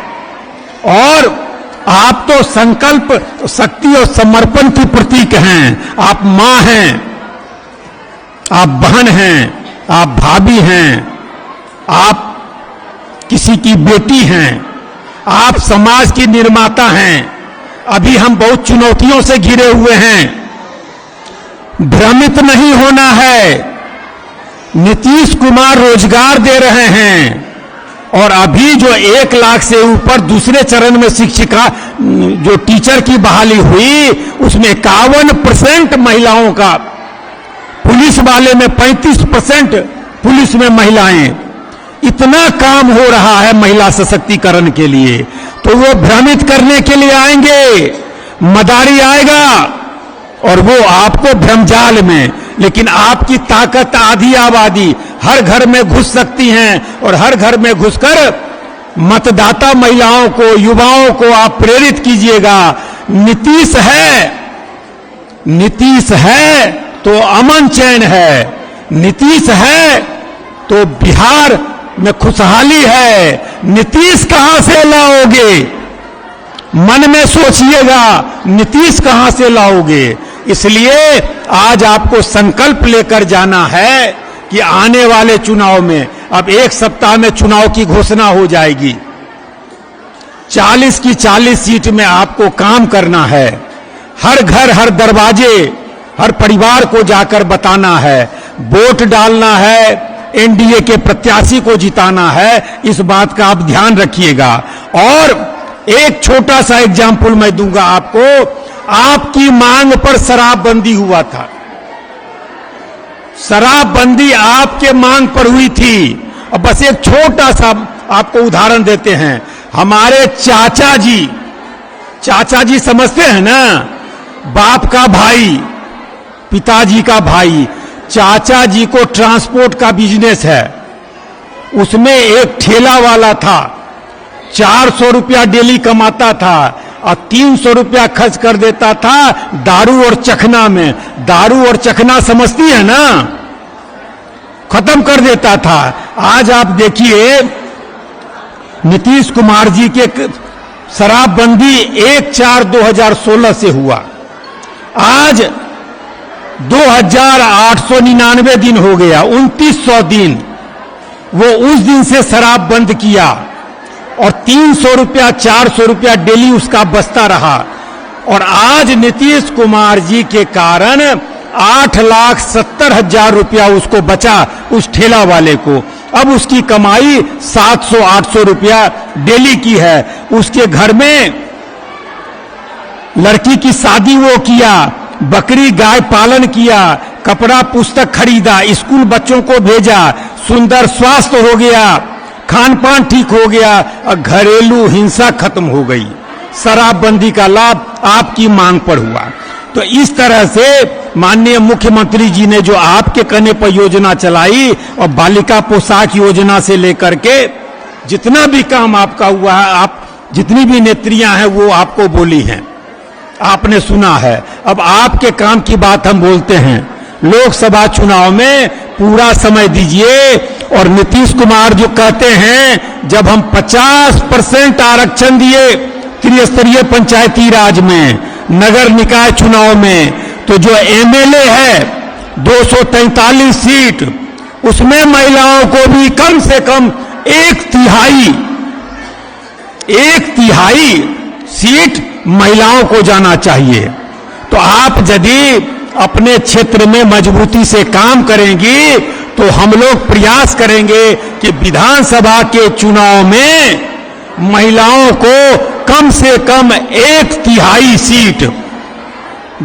और आप तो संकल्प, शक्ति और समर्पण की प्रतीक हैं। आप मां हैं, आप बहन हैं, आप भाभी हैं, आप किसी की बेटी हैं, आप समाज की निर्माता हैं, अभी हम बहुत चुनौतियों से घिरे हुए हैं। भ्रमित नहीं होना है। नीतीश कुमार रोजगार दे रहे हैं और अभी जो 1 लाख से ऊपर दूसरे चरण में शिक्षिका जो टीचर की बहाली हुई उसमें 51% महिलाओं का, पुलिस वाले में 35% पुलिस में महिलाएं। इतना काम हो रहा है महिला सशक्तिकरण के लिए, तो वो भ्रमित करने के लिए आएंगे। मदारी आएगा और वो आपको भ्रमजाल में, लेकिन आपकी ताकत आधी आबादी हर घर में घुस सकती हैं और हर घर में घुसकर मतदाता महिलाओं को, युवाओं को आप प्रेरित कीजिएगा। नीतीश है तो अमन चैन है, नीतीश है तो बिहार में खुशहाली है। नीतीश कहां से लाओगे? मन में सोचिएगा, नीतीश कहां से लाओगे? इसलिए आज आपको संकल्प लेकर जाना है कि आने वाले चुनाव में, अब 1 सप्ताह में चुनाव की घोषणा हो जाएगी। 40 की 40 सीट में आपको काम करना है। हर घर, हर दरवाजे, हर परिवार को जाकर बताना है, वोट डालना है, एनडीए के प्रत्याशी को जिताना है। इस बात का आप ध्यान रखिएगा। और एक छोटा सा एग्जाम्पल मैं दूंगा आपको। आपकी मांग पर शराबबंदी हुआ था, शराबबंदी आपके मांग पर हुई थी। और बस एक छोटा सा आपको उदाहरण देते हैं। हमारे चाचा जी समझते हैं ना, बाप का भाई, पिताजी का भाई। चाचा जी को ट्रांसपोर्ट का बिजनेस है, उसमें एक ठेला वाला था, 400 रुपया डेली कमाता था और 300 रुपया खर्च कर देता था दारू और चखना में। दारू और चखना समझती है ना, खत्म कर देता था। आज आप देखिए नीतीश कुमार जी के शराबबंदी 1/4/2016 से हुआ, आज 2899 दिन हो गया, 2900 दिन वो उस दिन से शराब बंद किया और 300 रुपया 400 रुपया डेली उसका बचता रहा। और आज नीतीश कुमार जी के कारण 8,70,000 रुपया उसको बचा, उस ठेला वाले को। अब उसकी कमाई 700-800 रुपया डेली की है। उसके घर में लड़की की शादी वो किया, बकरी गाय पालन किया, कपड़ा पुस्तक खरीदा, स्कूल बच्चों को भेजा, सुंदर स्वास्थ्य हो गया, खान पान ठीक हो गया और घरेलू हिंसा खत्म हो गई। शराबबंदी का लाभ आपकी मांग पर हुआ। तो इस तरह से माननीय मुख्यमंत्री जी ने जो आपके कहने पर योजना चलाई और बालिका पोशाक योजना से लेकर के जितना भी काम आपका हुआ है, आप जितनी भी नेत्रियां हैं वो आपको बोली हैं, आपने सुना है। अब आपके काम की बात हम बोलते हैं। लोकसभा चुनाव में पूरा समय दीजिए और नीतीश कुमार जो कहते हैं जब हम 50% आरक्षण दिए त्रिस्तरीय पंचायती राज में, नगर निकाय चुनाव में, तो जो एमएलए है 243 सीट, उसमें महिलाओं को भी कम से कम 1/3 सीट महिलाओं को जाना चाहिए। तो आप यदि अपने क्षेत्र में मजबूती से काम करेंगी तो हम लोग प्रयास करेंगे कि विधानसभा के चुनाव में महिलाओं को कम से कम 1/3 सीट,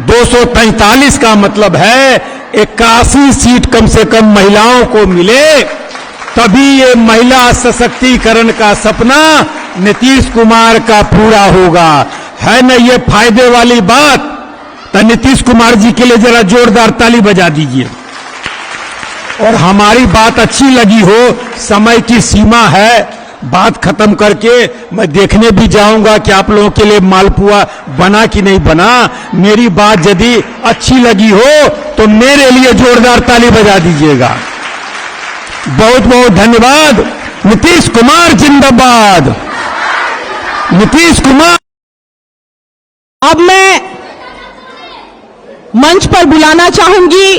243 का मतलब है 81 सीट कम से कम महिलाओं को मिले, तभी ये महिला सशक्तिकरण का सपना नीतीश कुमार का पूरा होगा। है न ये फायदे वाली बात? तो नीतीश कुमार जी के लिए जरा जोरदार ताली बजा दीजिए। और हमारी बात अच्छी लगी हो, समय की सीमा है, बात खत्म करके मैं देखने भी जाऊंगा कि आप लोगों के लिए मालपुआ बना कि नहीं बना। मेरी बात यदि अच्छी लगी हो तो मेरे लिए जोरदार ताली बजा दीजिएगा। बहुत बहुत धन्यवाद। नीतीश कुमार जिंदाबाद, नीतीश कुमार। अब मैं मंच पर बुलाना चाहूंगी,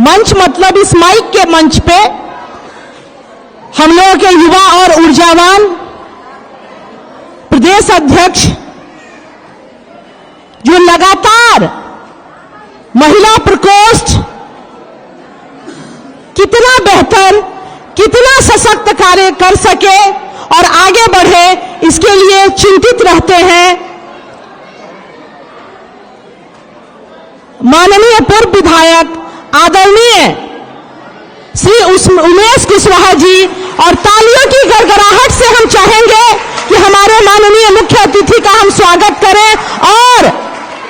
मंच मतलब इस माइक के मंच पे हम लोगों के युवा और ऊर्जावान प्रदेश अध्यक्ष महिला प्रकोष्ठ कितना बेहतर, कितना सशक्त कार्य कर सके और आगे बढ़े, इसके लिए चिंतित रहते हैं। माननीय पूर्व विधायक आदरणीय श्री उमेश कुशवाहा जी, और तालियों की गड़गड़ाहट से हम चाहेंगे कि हमारे माननीय मुख्य अतिथि का हम स्वागत करें, और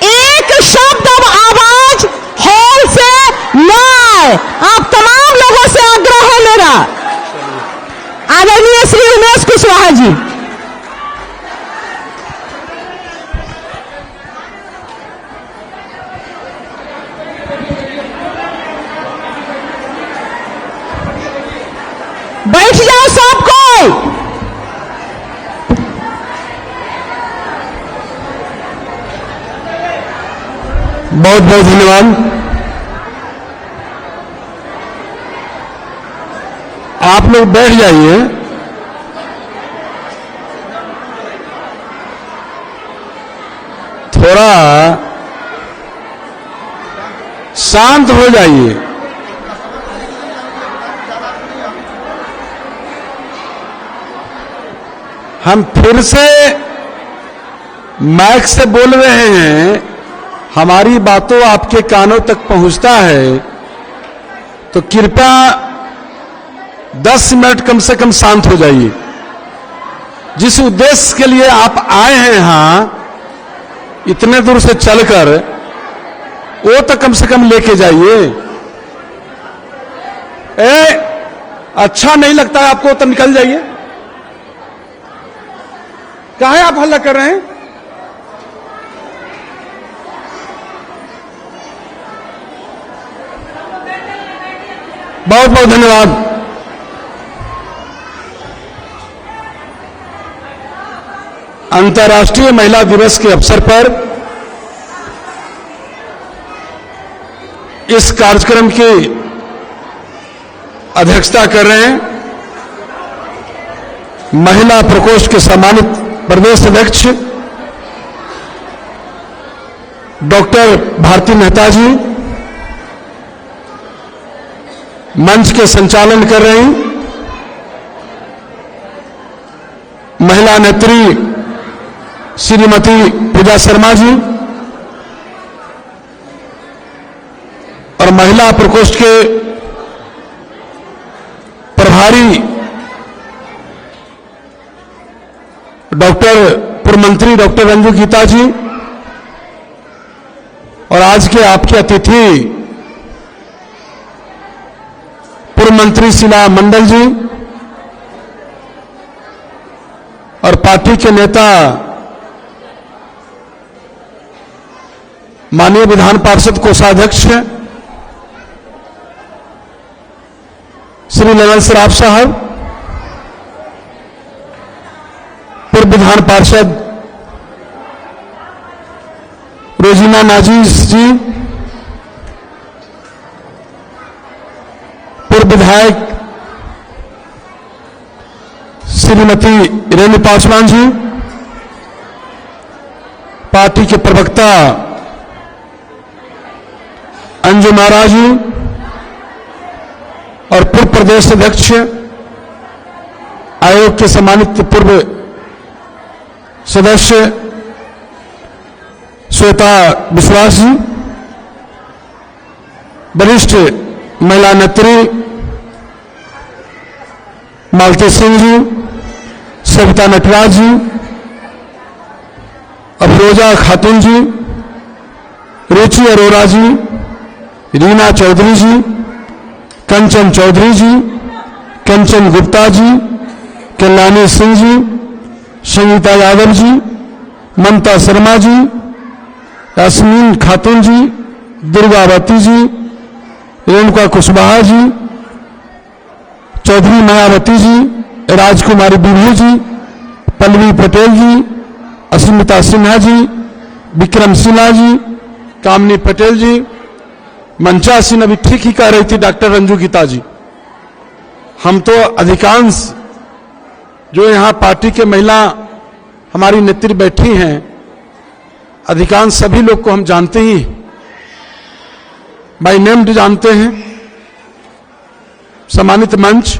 एक शब्द अब आवाज हॉल से न आए, आप तमाम लोगों से आग्रह है मेरा। आदरणीय श्री उमेश कुशवाहा जी। बैठ जाओ सब कोई। बहुत बहुत धन्यवाद। आप लोग बैठ जाइए। थोड़ा शांत हो जाइए। हम फिर से माइक से बोल रहे हैं, हमारी बातों आपके कानों तक पहुंचता है, तो कृपया 10 मिनट कम से कम शांत हो जाइए। जिस उद्देश्य के लिए आप आए हैं यहां इतने दूर से चलकर, वो तो कम से कम लेके जाइए। अच्छा नहीं लगता है आपको तो निकल जाइए। काहे आप हल्ला कर रहे हैं? बहुत बहुत धन्यवाद। अंतर्राष्ट्रीय महिला दिवस के अवसर पर इस कार्यक्रम की अध्यक्षता कर रहे हैं महिला प्रकोष्ठ के सम्मानित प्रदेश अध्यक्ष डॉक्टर भारती मेहता जी। मंच के संचालन कर रही महिला नेत्री श्रीमती पूजा शर्मा जी, और महिला प्रकोष्ठ के प्रभारी डॉक्टर पूर्व मंत्री डॉक्टर रंजू गीता जी, और आज के आपके अतिथि पूर्व मंत्री शीला मंडल जी, और पार्टी के नेता माननीय विधान पार्षद कोषाध्यक्ष श्री ललन सराफ साहब, पूर्व विधान पार्षद रोजीना नाजीज जी, पूर्व विधायक श्रीमती रेणु पासवान जी, पार्टी के प्रवक्ता अंजू महाराज जी, और पूर्व प्रदेश अध्यक्ष आयोग के सम्मानित पूर्व सदस्य श्वेता विश्वास जी, वरिष्ठ महिला नेत्री मालती सिंह जी, सविता नटराज जी, अफरोजा खातून जी, रुचि अरोरा जी, रीना चौधरी जी, कंचन चौधरी जी, कंचन गुप्ता जी, कल्याणी सिंह जी, संगीता यादव जी, ममता शर्मा जी, यास्मीन खातून जी, दुर्गावती जी, रेणुका कुशवाहा जी, चौधरी मायावती जी, राजकुमारी बिभू जी, पल्लवी पटेल जी, अस्मिता सिन्हा जी, विक्रम सिन्हा जी, कामनी पटेल जी, मंचासीन अभी ठीक ही कह रही थी डॉक्टर रंजू गीता जी। हम तो अधिकांश जो यहां पार्टी के महिला हमारी नेत्री बैठी हैं, अधिकांश सभी लोग को हम जानते ही, बाय नेम जानते हैं, सम्मानित मंच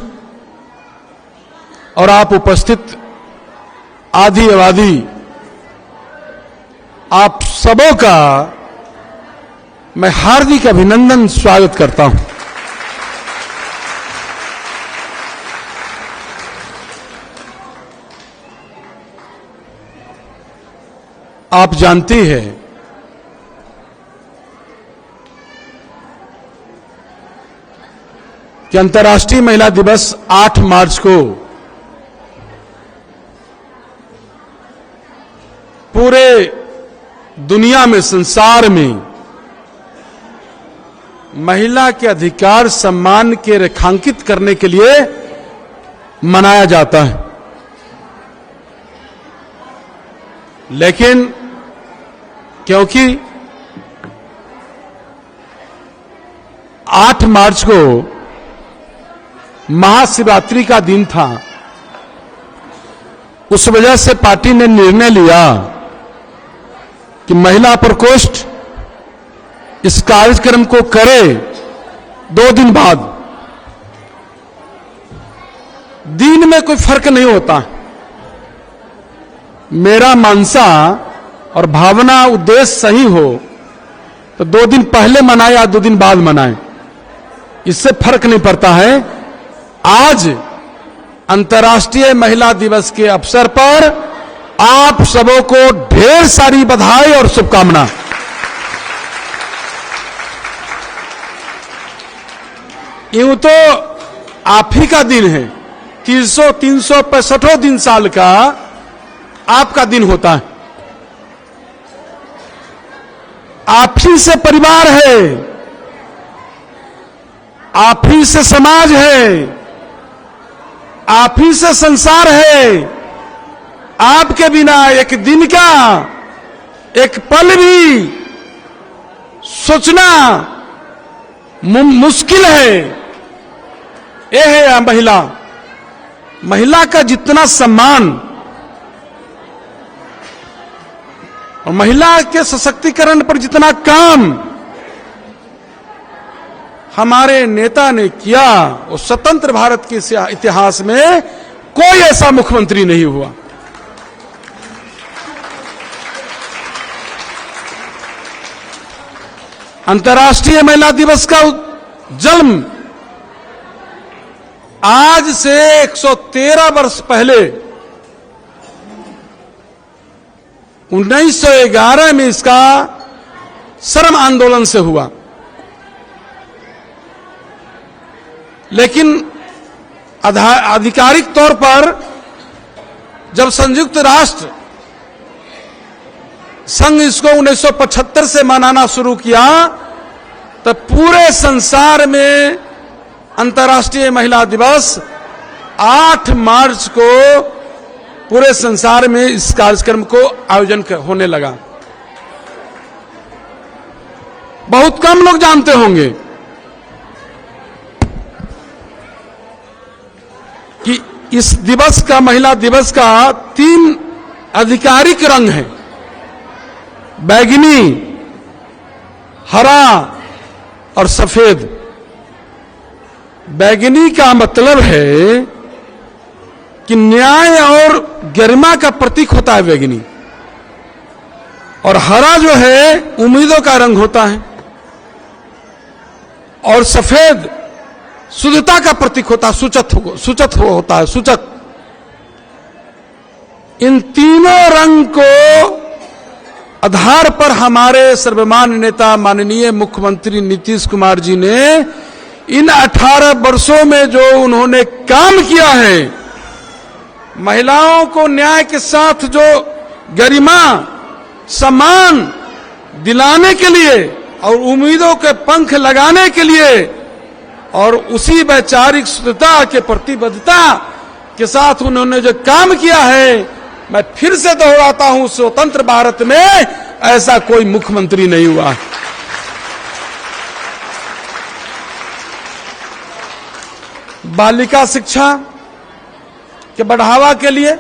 और आप उपस्थित आदि आबादी, आप सबों का मैं हार्दिक अभिनंदन स्वागत करता हूं। आप जानती हैं कि अंतर्राष्ट्रीय महिला दिवस 8 मार्च को पूरे दुनिया में, संसार में महिला के अधिकार सम्मान के रेखांकित करने के लिए मनाया जाता है। लेकिन क्योंकि 8 मार्च को महाशिवरात्रि का दिन था, उस वजह से पार्टी ने निर्णय लिया कि महिला प्रकोष्ठ इस कार्यक्रम को करे 2 दिन बाद। दिन में कोई फर्क नहीं होता। मेरा मानसा और भावना, उद्देश्य सही हो तो 2 दिन पहले मनाए या 2 दिन बाद मनाए, इससे फर्क नहीं पड़ता है। आज अंतर्राष्ट्रीय महिला दिवस के अवसर पर आप सबों को ढेर सारी बधाई और शुभकामना। यूं तो आप ही का दिन है, 365 दिन साल का आपका दिन होता है। आप ही से परिवार है, आप ही से समाज है, आप ही से संसार है। आपके बिना एक दिन का एक पल भी सोचना मुश्किल है। यह है महिला। महिला का जितना सम्मान और महिला के सशक्तिकरण पर जितना काम हमारे नेता ने किया, वो स्वतंत्र भारत के इतिहास में कोई ऐसा मुख्यमंत्री नहीं हुआ। अंतर्राष्ट्रीय महिला दिवस का जन्म आज से 113 वर्ष पहले 1911 में इसका श्रम आंदोलन से हुआ। लेकिन आधिकारिक तौर पर जब संयुक्त राष्ट्र संघ इसको 1975 से मनाना शुरू किया, तब पूरे संसार में अंतर्राष्ट्रीय महिला दिवस 8 मार्च को पूरे संसार में इस कार्यक्रम को आयोजन होने लगा। बहुत कम लोग जानते होंगे कि इस दिवस का, महिला दिवस का 3 आधिकारिक रंग है, बैगनी, हरा और सफेद। बैगनी का मतलब है कि न्याय और गरिमा का प्रतीक होता है बैगनी, और हरा जो है उम्मीदों का रंग होता है, और सफेद शुद्धता का प्रतीक होता है, सूचक होता है, सूचक। इन तीनों रंग को आधार पर हमारे सर्वमान्य नेता माननीय मुख्यमंत्री नीतीश कुमार जी ने इन 18 वर्षों में जो उन्होंने काम किया है, महिलाओं को न्याय के साथ जो गरिमा, सम्मान दिलाने के लिए और उम्मीदों के पंख लगाने के लिए और उसी वैचारिक शुद्धता के प्रतिबद्धता के साथ उन्होंने जो काम किया है, मैं फिर से दोहराता हूं, स्वतंत्र भारत में ऐसा कोई मुख्यमंत्री नहीं हुआ। बालिका शिक्षा के बढ़ावा के लिए,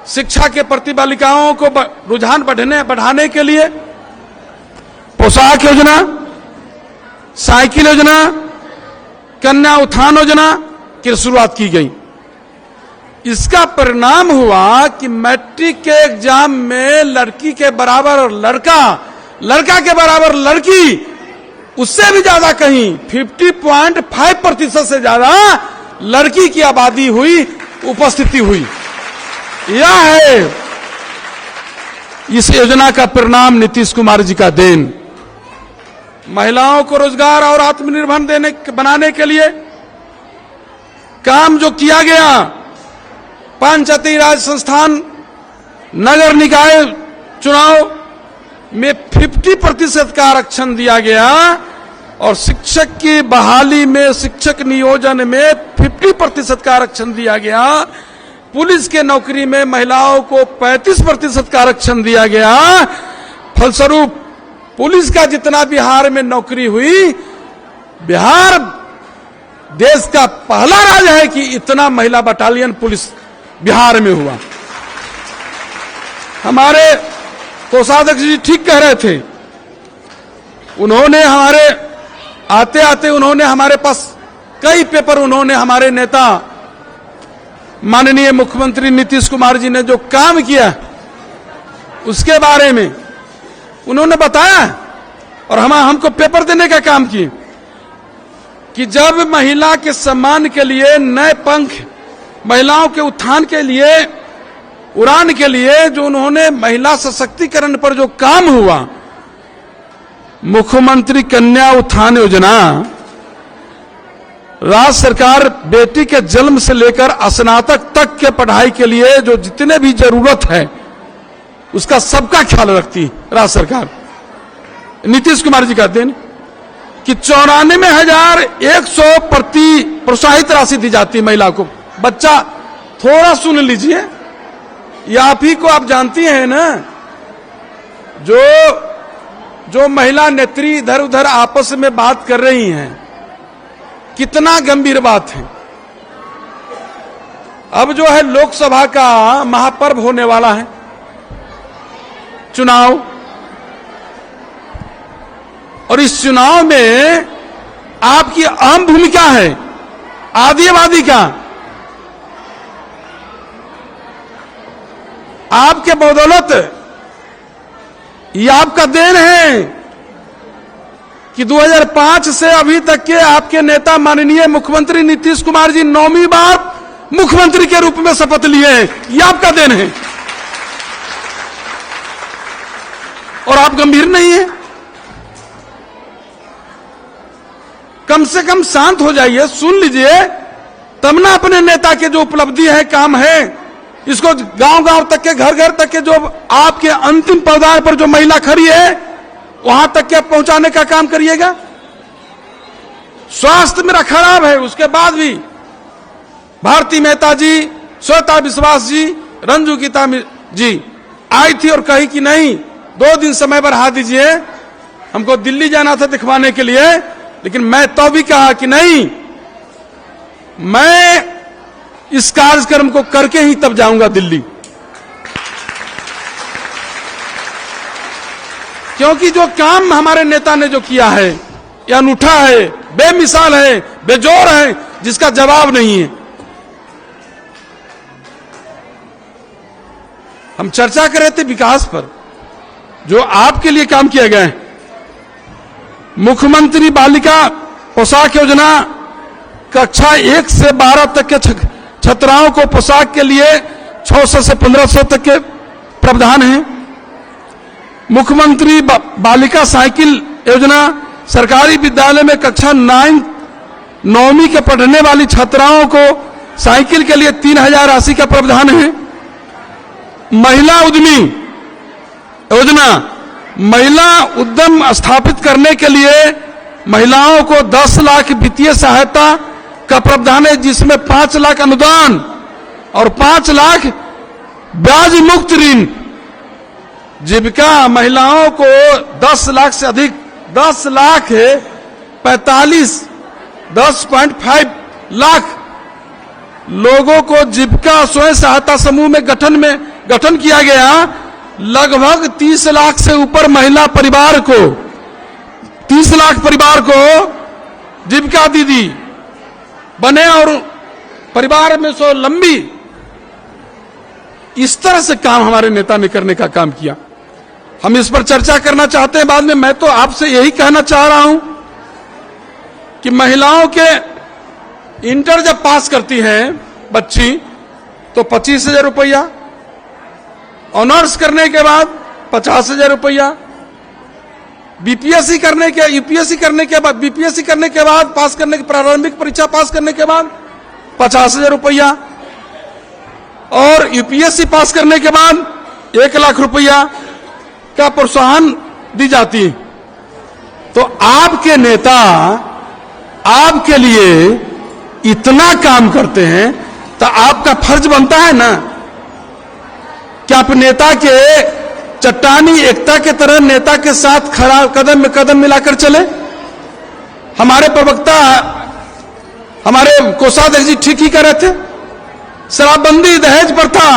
शिक्षा के प्रति बालिकाओं को रुझान बढ़ाने के लिए पोशाक योजना, साइकिल योजना, कन्या उत्थान योजना की शुरुआत की गई। इसका परिणाम हुआ कि मैट्रिक के एग्जाम में लड़की के बराबर लड़का, लड़का के बराबर लड़की, उससे भी ज्यादा कहीं 50.5% से ज्यादा लड़की की आबादी हुई, उपस्थिति हुई। यह है इस योजना का परिणाम नीतीश कुमार जी का देन। महिलाओं को रोजगार और आत्मनिर्भर बनाने के लिए काम जो किया गया, पंचायती राज संस्थान, नगर निकाय चुनाव में 50% का आरक्षण दिया गया और शिक्षक की बहाली में, शिक्षक नियोजन में 50% का आरक्षण दिया गया। पुलिस के नौकरी में महिलाओं को 35% का आरक्षण दिया गया। फलस्वरूप पुलिस का जितना बिहार में नौकरी हुई, बिहार देश का पहला राज्य है कि इतना महिला बटालियन पुलिस बिहार में हुआ। हमारे कोषाध्यक्ष जी ठीक कह रहे थे, उन्होंने हमारे आते आते उन्होंने हमारे पास कई पेपर, उन्होंने हमारे नेता माननीय मुख्यमंत्री नीतीश कुमार जी ने जो काम किया उसके बारे में उन्होंने बताया और हमको पेपर देने का काम किए कि जब महिला के सम्मान के लिए नए पंख, महिलाओं के उत्थान के लिए, उड़ान के लिए जो उन्होंने महिला सशक्तिकरण पर जो काम हुआ, मुख्यमंत्री कन्या उत्थान योजना, राज्य सरकार बेटी के जन्म से लेकर स्नातक तक के पढ़ाई के लिए जो जितने भी जरूरत है उसका सबका ख्याल रखती है राज्य सरकार। नीतीश कुमार जी कहते हैं कि 94,100 प्रति प्रोत्साहित राशि दी जाती है महिला को। बच्चा थोड़ा सुन लीजिए, ये आप ही को आप जानती हैं ना, जो महिला नेत्री इधर उधर आपस में बात कर रही हैं, कितना गंभीर बात है। अब जो है लोकसभा का महापर्व होने वाला है, चुनाव, और इस चुनाव में आपकी अहम भूमिका है आदिवादी का। आपके बदौलत ये आपका देन है कि 2005 से अभी तक के आपके नेता माननीय मुख्यमंत्री नीतीश कुमार जी 9वीं बार मुख्यमंत्री के रूप में शपथ लिए हैं। ये आपका देन है और आप गंभीर नहीं है। कम से कम शांत हो जाइए, सुन लीजिए, तब ना अपने नेता के जो उपलब्धि है, काम है, इसको गांव गांव तक के, घर घर तक के जो आपके अंतिम पौधार पर जो महिला खड़ी है वहां तक के पहुंचाने का काम करिएगा। स्वास्थ्य मेरा खराब है, उसके बाद भी भारती मेहता जी, श्वेता विश्वास जी, रंजू गीता जी आई थी और कही कि नहीं 2 दिन समय बढ़ा दीजिए, हमको दिल्ली जाना था दिखवाने के लिए, लेकिन मैं तो भी कहा कि नहीं, मैं इस कार्यक्रम को करके ही तब जाऊंगा दिल्ली, क्योंकि जो काम हमारे नेता ने जो किया है यह अनूठा है, बेमिसाल है, बेजोड़ है, जिसका जवाब नहीं है। हम चर्चा कर रहे थे विकास पर, जो आपके लिए काम किया गया है। मुख्यमंत्री बालिका पोशाक योजना, कक्षा 1 से 12 तक के छात्राओं को पोशाक के लिए 600 से 1500 तक के प्रावधान हैं। मुख्यमंत्री बालिका साइकिल योजना, सरकारी विद्यालय में कक्षा 9वीं के पढ़ने वाली छात्राओं को साइकिल के लिए 3000 राशि का प्रावधान है। महिला उद्यमी योजना, महिला उद्यम स्थापित करने के लिए महिलाओं को 10 लाख वित्तीय सहायता का प्रावधान है, जिसमें 5 लाख अनुदान और 5 लाख ब्याज मुक्त ऋण। जीविका महिलाओं को 10 लाख से अधिक, 10 लाख है 10.5 लाख लोगों को जीविका स्वयं सहायता समूह में गठन किया गया। लगभग 30 लाख से ऊपर महिला परिवार को 30 लाख परिवार को जीविका दीदी बने और परिवार में लंबी, इस तरह से काम हमारे नेता ने करने का काम किया। हम इस पर चर्चा करना चाहते हैं बाद में। मैं तो आपसे यही कहना चाह रहा हूं कि महिलाओं के इंटर जब पास करती हैं बच्ची तो 25,000 रुपया, ऑनर्स करने के बाद 50,000 रुपया, बीपीएससी करने के, यूपीएससी करने के बाद, बीपीएससी करने के बाद पास करने की प्रारंभिक परीक्षा पास करने के बाद 50,000 रुपया, और यूपीएससी पास करने के बाद 1 लाख रुपया का प्रोत्साहन दी जाती है। तो आपके नेता आपके लिए इतना काम करते हैं तो आपका फर्ज बनता है ना कि आप नेता के चट्टानी एकता के तरह नेता के साथ खड़ा कदम में कदम मिलाकर चले। हमारे प्रवक्ता, हमारे कोषाध्यक्ष जी ठीक ही कह रहे थे। शराबबंदी, दहेज प्रथा,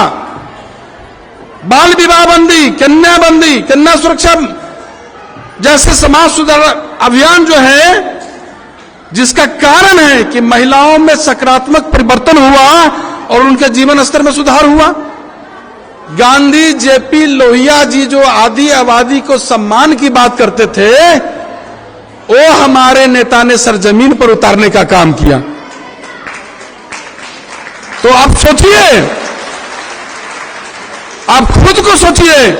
बाल विवाह बंदी, कन्या बंदी, कन्या सुरक्षा जैसे समाज सुधार अभियान जो है, जिसका कारण है कि महिलाओं में सकारात्मक परिवर्तन हुआ और उनके जीवन स्तर में सुधार हुआ। गांधी, जेपी लोहिया जी जो आदि आबादी को सम्मान की बात करते थे, वो हमारे नेता ने सरजमीन पर उतारने का काम किया। तो आप सोचिए, आप खुद को सोचिए